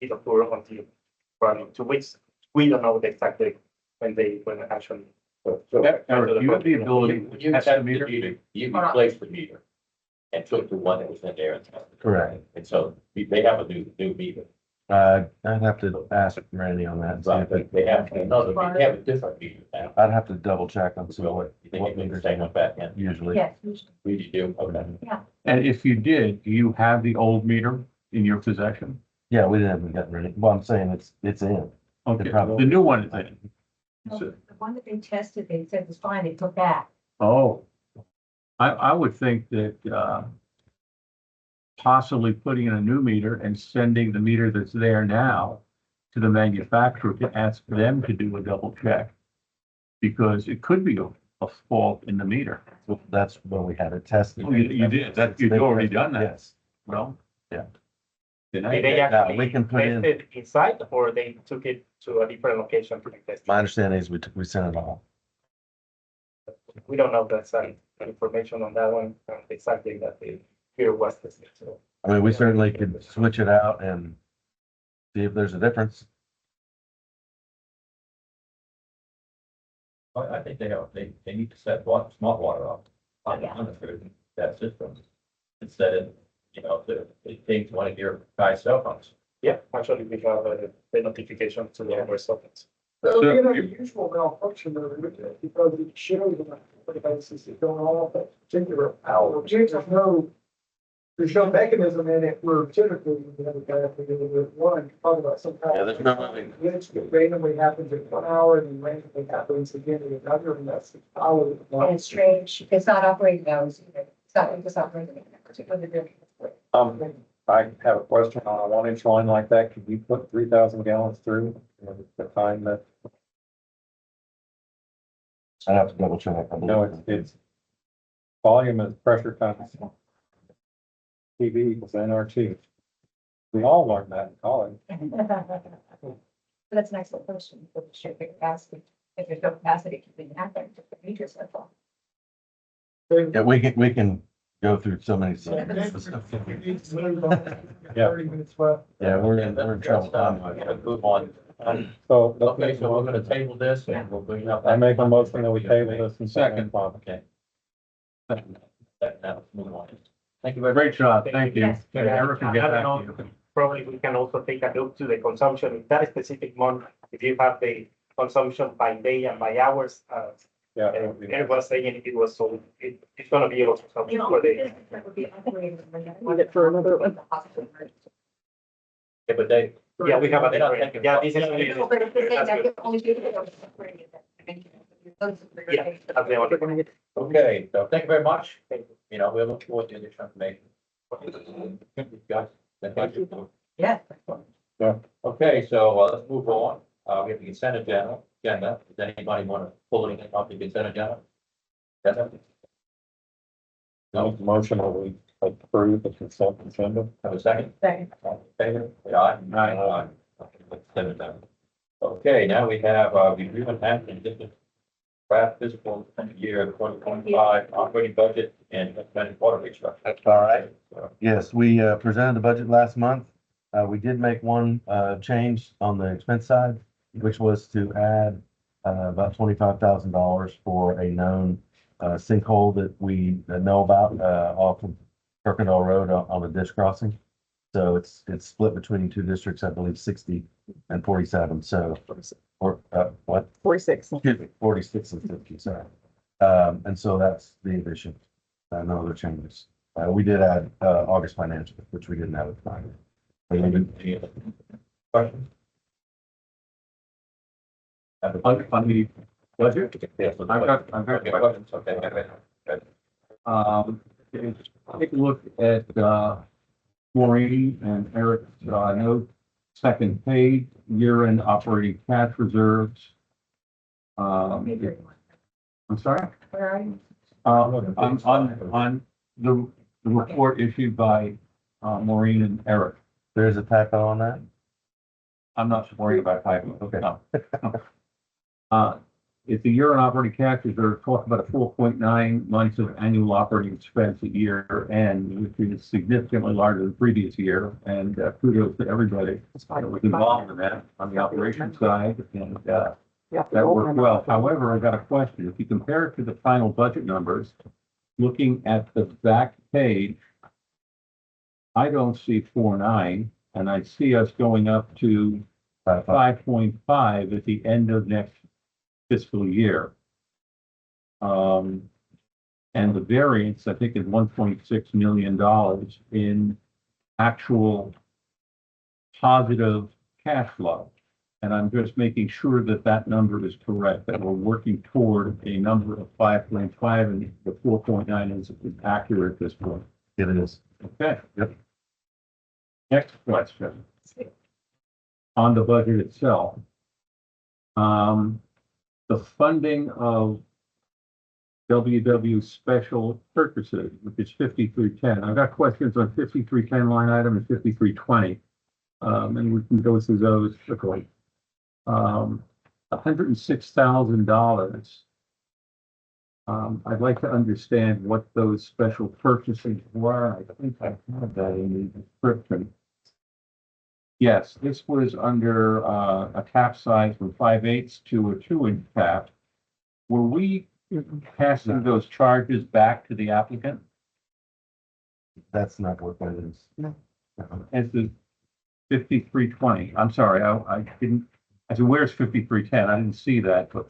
It occurred until probably 2 weeks. We don't know the exact date when actually. Eric, you have the ability when to you test test the the meter. meter, you replace the meter. And took the one that was in there and tested. Correct. And so they have a new meter. I'd have to ask Randy on that. and see if it- They have another, they have a different meter now. I'd have to double check on see So what, you think it's the same one back in? usually. yes, usually. We do, okay. And if you did, do you have the old meter in your possession? Yeah, we haven't gotten rid of, well, I'm saying it's in. Okay, probably- the new one is in. No, So- the one that they tested, they said was fine, they took back. Oh, I would think that, possibly putting in a new meter and sending the meter that's there now to the manufacturer to ask them to do a double check. Because it could be a fault in the meter. So that's when we had it tested. Oh, you did, you've already done that. Yes. Well. Yeah. Then Did they Yeah, actually we can put in- test it inside or they took it to a different location to be tested? My understanding is we sent it all. We don't know the exact information on that one, exactly that the here was tested, so. I mean, we certainly could switch it out and see if there's a difference. I think they need to set water, smart water up on Yeah. that system. Instead of, it takes one of your guys' cell phones. Yeah, actually, we have the notification to the other sockets. So it's an unusual malfunction there, because it shows on a basis it's going off at particular hour. There's no mechanism in it where typically we have a bad thing with one, talk about some kind Yeah, of. there's no moving. Glitch that randomly happens in 1 hour and then randomly happens again in another, and that's the power. And it's strange, it's not operating hours either. It's not operating, particularly during. I have a question on a 1-inch line like that. Could you put 3,000 gallons through at the time that, I'd have to double check. I no, believe. it's volume is pressure times PV equals nRT. We all learned that in college. That's an excellent question, for the shipping capacity, if there's no capacity, it can happen, to the meters, that's all. Yeah, we can go through so many. Yeah. Yeah. 30 minutes left. Yeah, we're in trouble. Move on. So, Okay, so we're gonna table this and we'll bring it up. I make a motion that we table this and second. Okay. Now, let's move on. Thank you very much. Great job, thank you. Yes. Eric will get back to you. Probably we can also take a look to the consumption in that specific month, if you have the consumption by day and by hours, Yeah. Eric was saying it was so, it's gonna be a lot of consumption per day. That would be operating. Need it for another one. Yeah, but they. Yeah, we have a They're not different, taking- yeah, this is. But if they say That's that, good. you only do it, operating it, I mean, those are Yeah, great. that's the only. We're gonna get Okay, so thank you very much. We look forward to the additional information. Guys, thank you. Yeah. Okay, so let's move on. We have the consent agenda. Does anybody want to pull anything off the consent agenda? No, Motion that we approve the consent agenda. have a second? Second. All in favor? Say aye. Aye. Okay, let's send it down. Okay, now we have the agreement and different draft fiscal year 2025 operating budget and implementing water restructure. That's all right. Yes, we presented the budget last month. We did make one change on the expense side, which was to add about $25,000 for a known sinkhole that we know about off of Perkindale Road on the ditch crossing. So it's split between two districts, I believe 60 and 47. So, or what? 46. Excuse me, 46 and 50, sorry. And so that's the addition. No other changes. We did add August financial, which we didn't have at the time. Any other questions? Have a- On the budget, Yes, for the I've budget. got, I've got Okay, questions, okay, okay. Take a look at, Maureen and Eric's, note, second page, year-end operating cash reserves. I'm sorry? Where are you? On the report issued by, Maureen and Eric. There's a typo on that? I'm not worried about typing. Okay. No. If the year in operating cash reserve, talk about a 4.9 months of annual operating expense at year end, which is significantly larger than the previous year. And kudos to everybody that was involved in that on the operations side. And that worked well. However, I got a question. If you compare it to the final budget numbers, looking at the back page, I don't see 4.9, and I see us going up to 5.5 at the end of next fiscal year. And the variance, I think, is $1.6 million in actual positive cash flow. And I'm just making sure that that number is correct, that we're working toward a number of 5.5 and the 4.9 is accurate at this point. It is. Okay. Yep. Next question. On the budget itself. The funding of WW special purchases, which is 5310. I've got questions on 5310 line item and 5320. And we can go through those quickly. $106,000. I'd like to understand what those special purchases were. I think I have that in the description. Yes, this was under a tap size from 5/8 to a 2-inch tap. Were we passing those charges back to the applicant? That's not what that is. No. As the 5320, I'm sorry, I didn't, I said, where's 5310? I didn't see that, but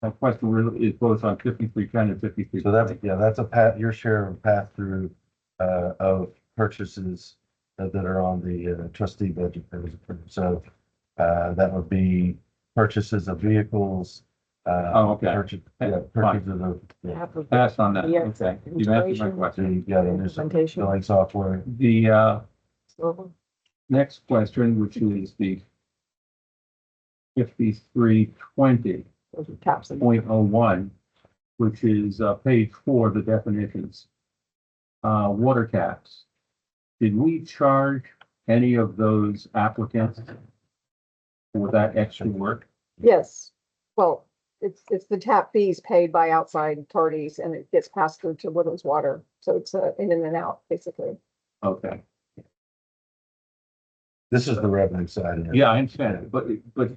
my question really is both on 5310 and 5320. So that's, yeah, that's your share of pass through of purchases that are on the trustee budget. So that would be purchases of vehicles. Oh, okay. Purchases of, yeah, Half of Pass on that, Yeah. okay. You answered my Installation. question. the new Implementation. billing software. The So, next question, which is the 5320.01, those are taps and which is page 4, the definitions. Water taps. Did we charge any of those applicants for that extra work? yes, well, it's the tap fees paid by outside parties and it gets passed through to Woodlands Water. So it's in and out, basically. Okay, This is the revenue side. of it. yeah, I understand, but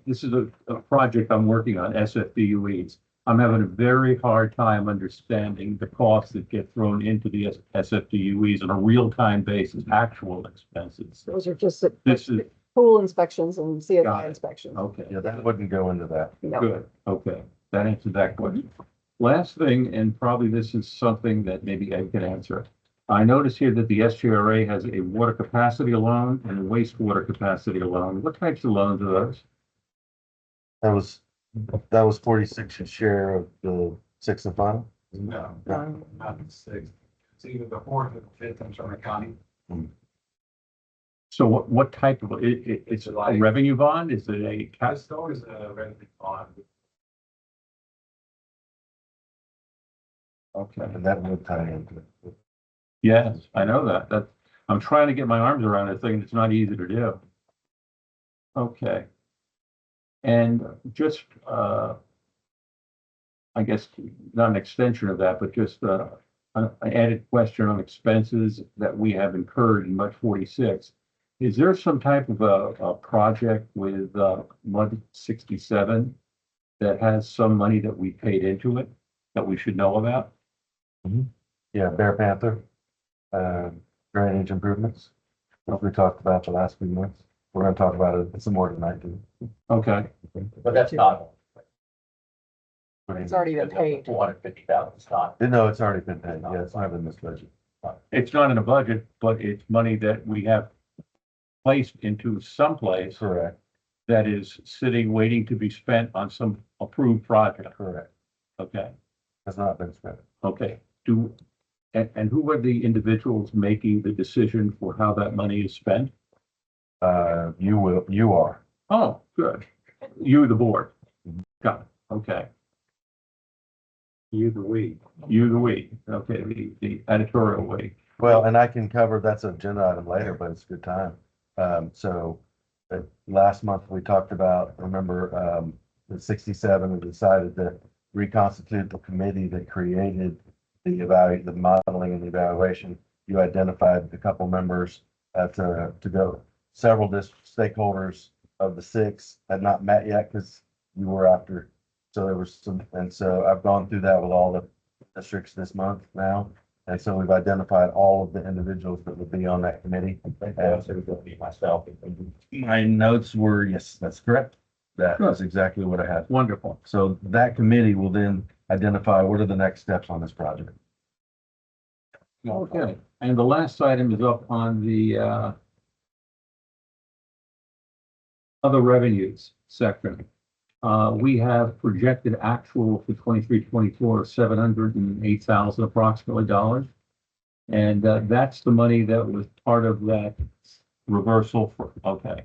this is a project I'm working on, SFDUEs. I'm having a very hard time understanding the costs that get thrown into the SFDUEs on a real-time basis, actual expenses. Those are just the This is, pool inspections and Got CSI it. inspections. okay. Yeah, that wouldn't go into that. No. Good, okay, that answered that question. Last thing, and probably this is something that maybe Ed can answer. I notice here that the SGRA has a water capacity loan and a wastewater capacity loan. What types of loans are those? That was 46's share of the 6th and final. No, Um, not the sixth. It's either the fourth or the fifth in Summit County. So what type of, it's a revenue bond? Is it a, It's always a revenue bond. okay, And that would tie into it. yes, I know that, I'm trying to get my arms around it, thinking it's not easy to do. Okay. And just, I guess, not an extension of that, but just, an added question on expenses that we have incurred in MUD 46. Is there some type of a project with, MUD 67 that has some money that we paid into it that we should know about? Yeah, Bear Panther, drainage improvements, which we talked about the last few months. We're gonna talk about it some more tonight too. Okay, But that's not. It's already been paid. 450,000, it's not. No, it's already been paid. Yeah, it's not in this budget. it's not in a budget, but it's money that we have placed into someplace Correct, that is sitting, waiting to be spent on some approved project. correct. Okay, Has not been spent. okay. And who are the individuals making the decision for how that money is spent? You are. Oh, good. You, the board. Got it. Okay. You, the we. You, the we. Okay, the editorial we. Well, and I can cover, that's an agenda item later, but it's a good time. Last month we talked about, remember, the 67, we decided to reconstitute the committee that created the modeling and the evaluation. You identified a couple members to go. Several stakeholders of the 6 had not met yet because you were after. So there was some, and so I've gone through that with all the districts this month now. And so we've identified all of the individuals that would be on that committee. That's going to be myself. My notes were, yes, that's correct. That is exactly what I had. Wonderful. So that committee will then identify what are the next steps on this project. Okay, and the last item is up on the other revenues, section. We have projected actual for 23-24 of $708,000 approximately dollars. And that's the money that was part of that reversal for, okay.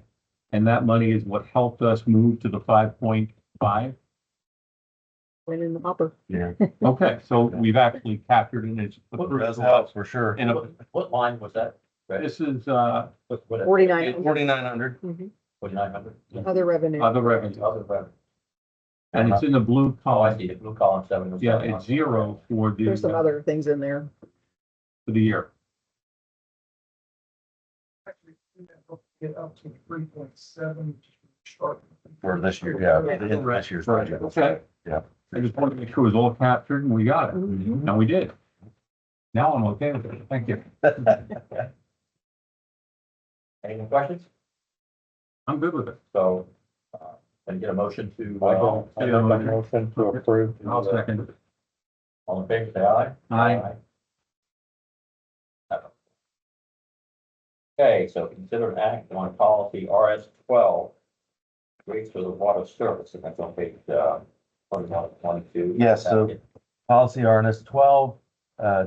And that money is what helped us move to the 5.5. Went in the hopper. Yeah. Okay, so we've actually captured it. It's Does help for sure. in a, What line was that? this is, What- 49. 4,900. Mhm. 4,900? Other revenue. other revenue, Other revenue. and it's in the blue Oh, I column. see, the blue column 7. Yeah, it's 0 for the, There's some for other things in there. the year. Get up to 3.7. Start. For this year, yeah, in this year's budget. Okay. Yeah. I just wanted to make sure it was all captured and we got it. Mhm. And we did. Now I'm okay with it. Thank you. Any more questions? I'm good with it. So, can I get a motion to, I make a motion to approve. I'll second it. all in favor, say aye. Aye. Okay, so consider an act on policy RS 12, rates for the water service, and that's on page, 21, 22. Yes, so policy RNS 12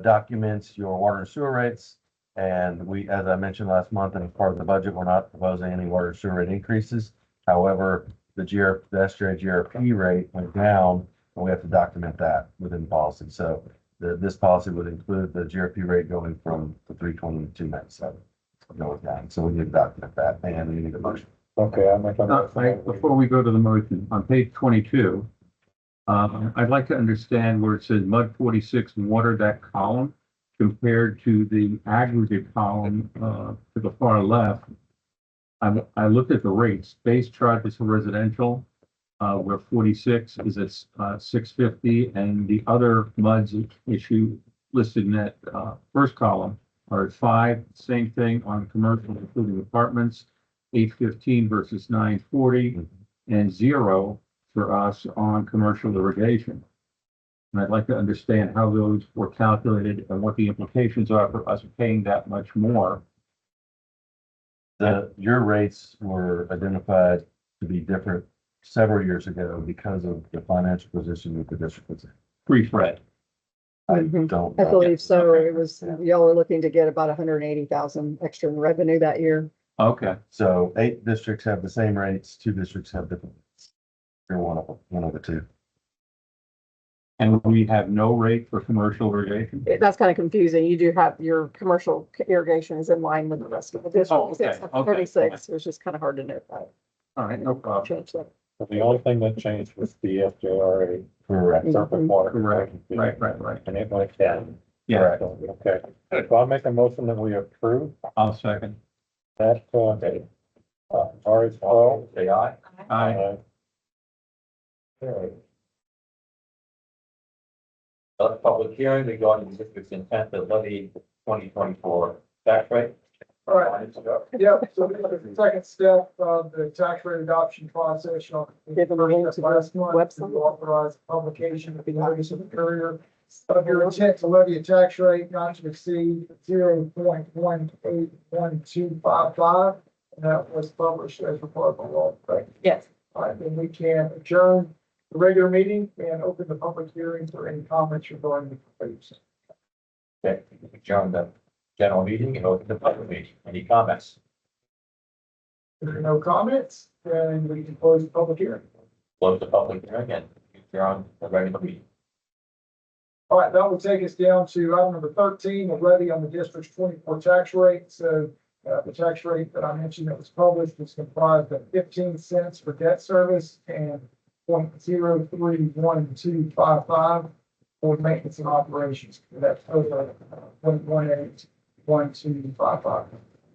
documents your water and sewer rates. And we, as I mentioned last month, and as part of the budget, we're not proposing any water and sewer rate increases. However, the estuary GRP rate went down, and we have to document that within policy. So this policy would include the GRP rate going from the 320 to 297. Going down, so we need to document that, and we need a motion. Okay, I make a motion. Before we go to the motion, on page 22, I'd like to understand where it says mud 46 water, that column compared to the aggregate column to the far left. I looked at the rates. Base charges for residential, where 46 is at 650, and the other muds issue listed in that first column are at 5. Same thing on commercial, including apartments, 815 versus 940, and 0 for us on commercial irrigation. And I'd like to understand how those were calculated and what the implications are for us paying that much more. Your rates were identified to be different several years ago because of the financial position that the district was in. Pre-Fred. I Mhm. don't I know. believe so. Okay. It was, y'all are looking to get about 180,000 extra in revenue that year. Okay, So 8 districts have the same rates, 2 districts have different. Rates. You're one of the 2. and we have no rate for commercial irrigation? That's kind of confusing. You do have your commercial irrigation is in line with the rest of the Oh, district. okay, It's okay. 36. It was just kind of hard to know that. All right, no problem. Change that. The only thing that changed was the FJRA Correct. surface water. Correct, right. And it went down. Yeah, So, okay, so I'll make a motion that we approve I'll second. that, RS 12. Say aye. Aye. Okay. Public hearing regarding the district's intent to levy 2024 tax rate. All right. Yep, so this is the second step of the tax rate adoption process. Y'all Give them a link to the last month website. to authorize publication of the notice of the courier of your intent to levy a tax rate not to exceed 0.181255. And that was published as required by law. Correct? Yes. All right, then we can adjourn the regular meeting and open the public hearing for any comments regarding the proposal. Okay, adjourn the general meeting and open the public meeting. Any comments? If there are no comments, then we can close the public hearing. Close the public hearing and adjourn the regular meeting. All right, that will take us down to item number 13, the levy on the district's 24 tax rate. So the tax rate that I mentioned that was published is comprised of 15 cents for debt service and 0.031255 for maintenance and operations. That's over 0.181255.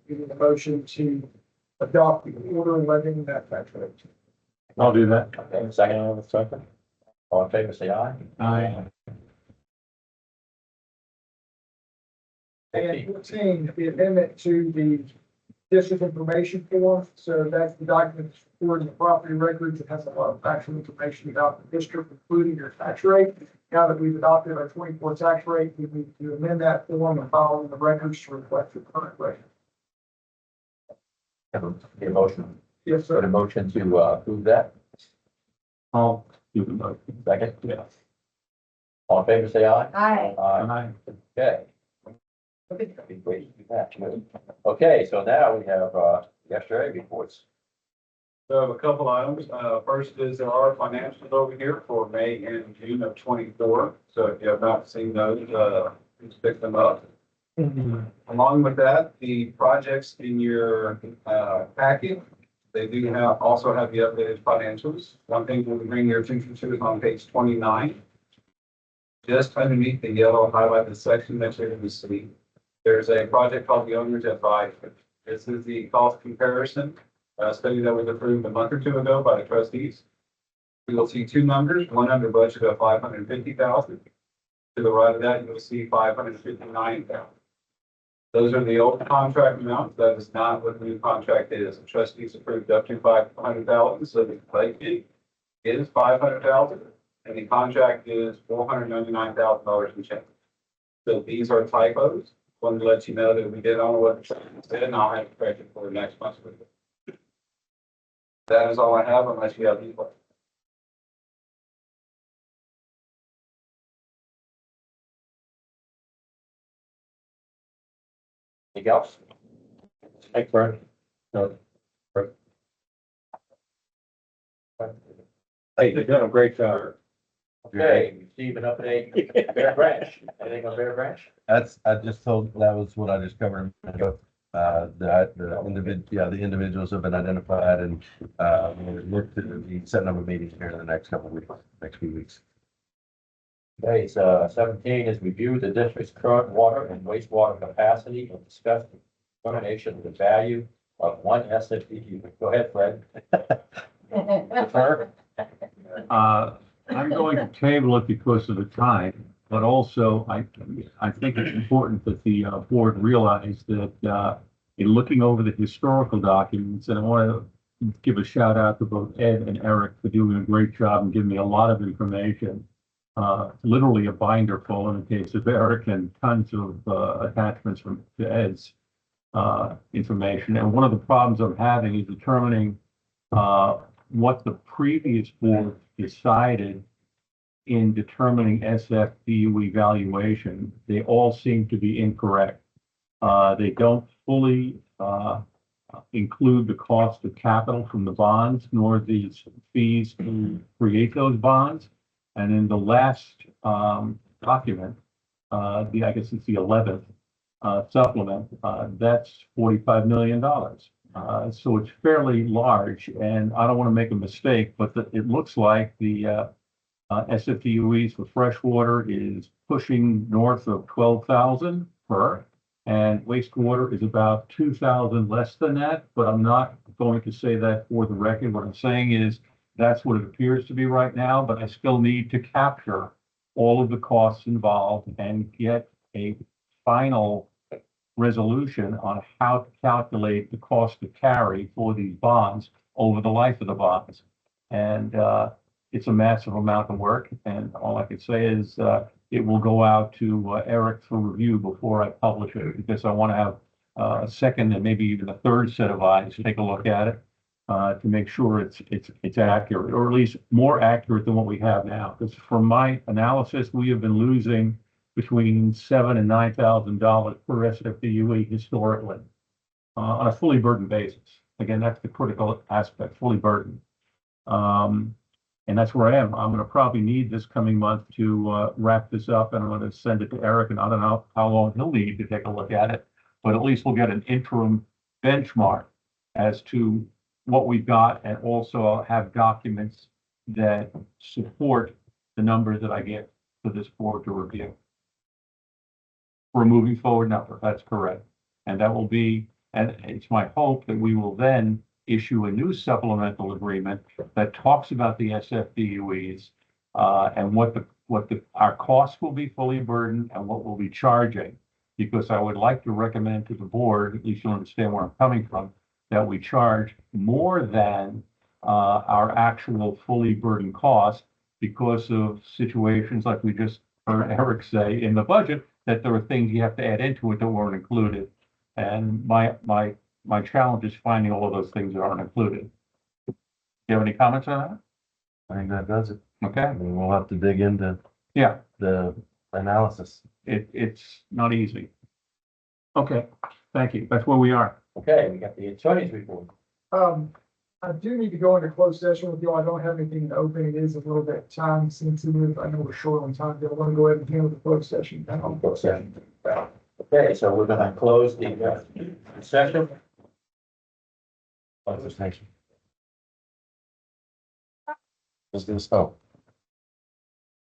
Give me the motion to adopt the order levying that tax rate. I'll do that. Okay, second. Second. All in favor, say aye. Aye. And 14, the amendment to the district information form. So that's the document that's recording the property records. It has a lot of factual information about the district, including your tax rate. Now that we've adopted our 24 tax rate, we need to amend that form and file in the records to reflect your current rate. Have a motion Yes, Got a sir. motion to approve that? I'll do the motion. Second? Yeah. All in favor, say aye. Aye. Aye. Aye. Okay. That'd be great to do that, too. Okay, so now we have, yesterday reports. So I have a couple items. First is there are financials over here for May and June of 24. So if you have not seen those, please pick them up. Along with that, the projects in your packet, they do have, also have the updated financials. One thing we'll bring your attention to is on page 29. Just underneath the yellow highlighted section that you're going to see, there's a project called the Owner's Advisor. This is the cost comparison study that was approved a month or two ago by the trustees. You will see two numbers, one under budget of 550,000. To the right of that, you will see 559,000. Those are the old contract amounts. That is not what the new contract is. The trustees approved up to 500,000, so the late fee is 500,000, and the contract is $499,000 in change. So these are typos. Wanted to let you know that we did on what the trustees said, and I'll have to correct it for the next month's review. That is all I have, unless you have any questions. Anything else? Thanks, Brian. Hey, you've done a great job. Okay, receive an update, Bear Branch, anything on Bear Branch? I just told, that was what I just covered. The individuals have been identified and, we'll look to be setting up a meeting here in the next couple of weeks, next few weeks. Okay, so 17 is review the district's current water and wastewater capacity and discuss the determination of the value of one SFDU. Go ahead, Fred. Defer? I'm going to table it because of the time, but also I think it's important that the board realize that in looking over the historical documents, and I want to give a shout out to both Ed and Eric for doing a great job and giving me a lot of information. Literally a binder full in the case of Eric and tons of attachments from to Ed's information. And one of the problems I'm having is determining what the previous board decided in determining SFDU evaluation. They all seem to be incorrect. They don't fully include the cost of capital from the bonds, nor the fees to create those bonds. And in the last document, I guess it's the 11th supplement, that's $45 million. So it's fairly large, and I don't want to make a mistake, but it looks like the SFDUEs for freshwater is pushing north of 12,000 per, and wastewater is about 2,000 less than that, but I'm not going to say that for the record. What I'm saying is that's what it appears to be right now, but I still need to capture all of the costs involved and get a final resolution on how to calculate the cost to carry for these bonds over the life of the bonds. And it's a massive amount of work, and all I can say is it will go out to Eric for review before I publish it, because I want to have a second and maybe even a third set of eyes to take a look at it to make sure it's accurate, or at least more accurate than what we have now. Because from my analysis, we have been losing between $7,000 and $9,000 per SFDUE historically on a fully burdened basis. Again, that's the critical aspect, fully burdened. And that's where I am. I'm going to probably need this coming month to wrap this up, and I'm going to send it to Eric, and I don't know how long he'll need to take a look at it, but at least we'll get an interim benchmark as to what we've got, and also I'll have documents that support the numbers that I get for this board to review. For a moving forward number, that's correct. And that will be, and it's my hope that we will then issue a new supplemental agreement that talks about the SFDUEs and what our costs will be fully burdened and what we'll be charging. Because I would like to recommend to the board, at least you'll understand where I'm coming from, that we charge more than our actual fully burdened cost because of situations like we just heard Eric say in the budget, that there are things you have to add into it that weren't included. And my challenge is finding all of those things that aren't included. you have any comments on I think that does it. that? Okay, And we'll have to dig into yeah, the analysis. it's not easy. Okay, thank you. That's where we are. Okay, we got the attorney's report. I do need to go into closed session with you. I don't have anything to open. It is a little bit time sensitive. I know we're short on time, but I want to go ahead and handle the closed session. Closed session. Okay, so we're gonna close the session. Conversation. Is this, oh,